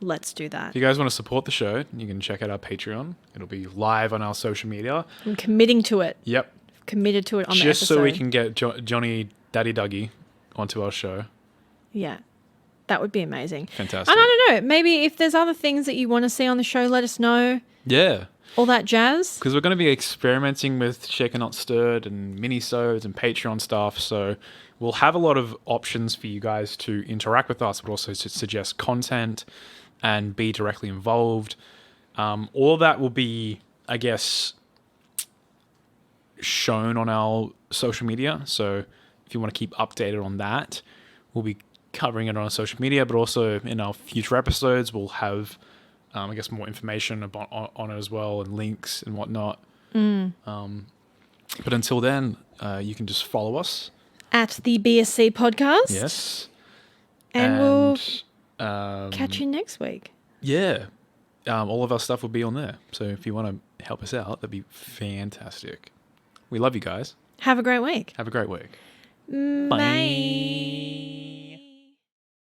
Let's do that. If you guys want to support the show, you can check out our Patreon. It'll be live on our social media. I'm committing to it. Yep. Committed to it on the Just episode. so we can get Johnny Daddy Dougie onto our show. Yeah. That would be amazing. Fantastic. And I don't know. Maybe if there's other things that you want to see on the show, let us know. Yeah. All that jazz. Because we're going to be experimenting with Shaken Not Stirred and mini-sodes and Patreon stuff. So we'll have a lot of options for you guys to interact with us, but also to suggest content and be directly involved. All of that will be, I guess, shown on our social media. So if you want to keep updated on that, we'll be covering it on our social media, but also in our future episodes, we'll have, I guess, more information about, on it as well, and links and whatnot. But until then, you can just follow us. At the BSC podcast. Yes. And we'll catch you next week. Yeah. All of our stuff will be on there. So if you want to help us out, that'd be fantastic. We love you guys. Have a great week. Have a great week. Bye.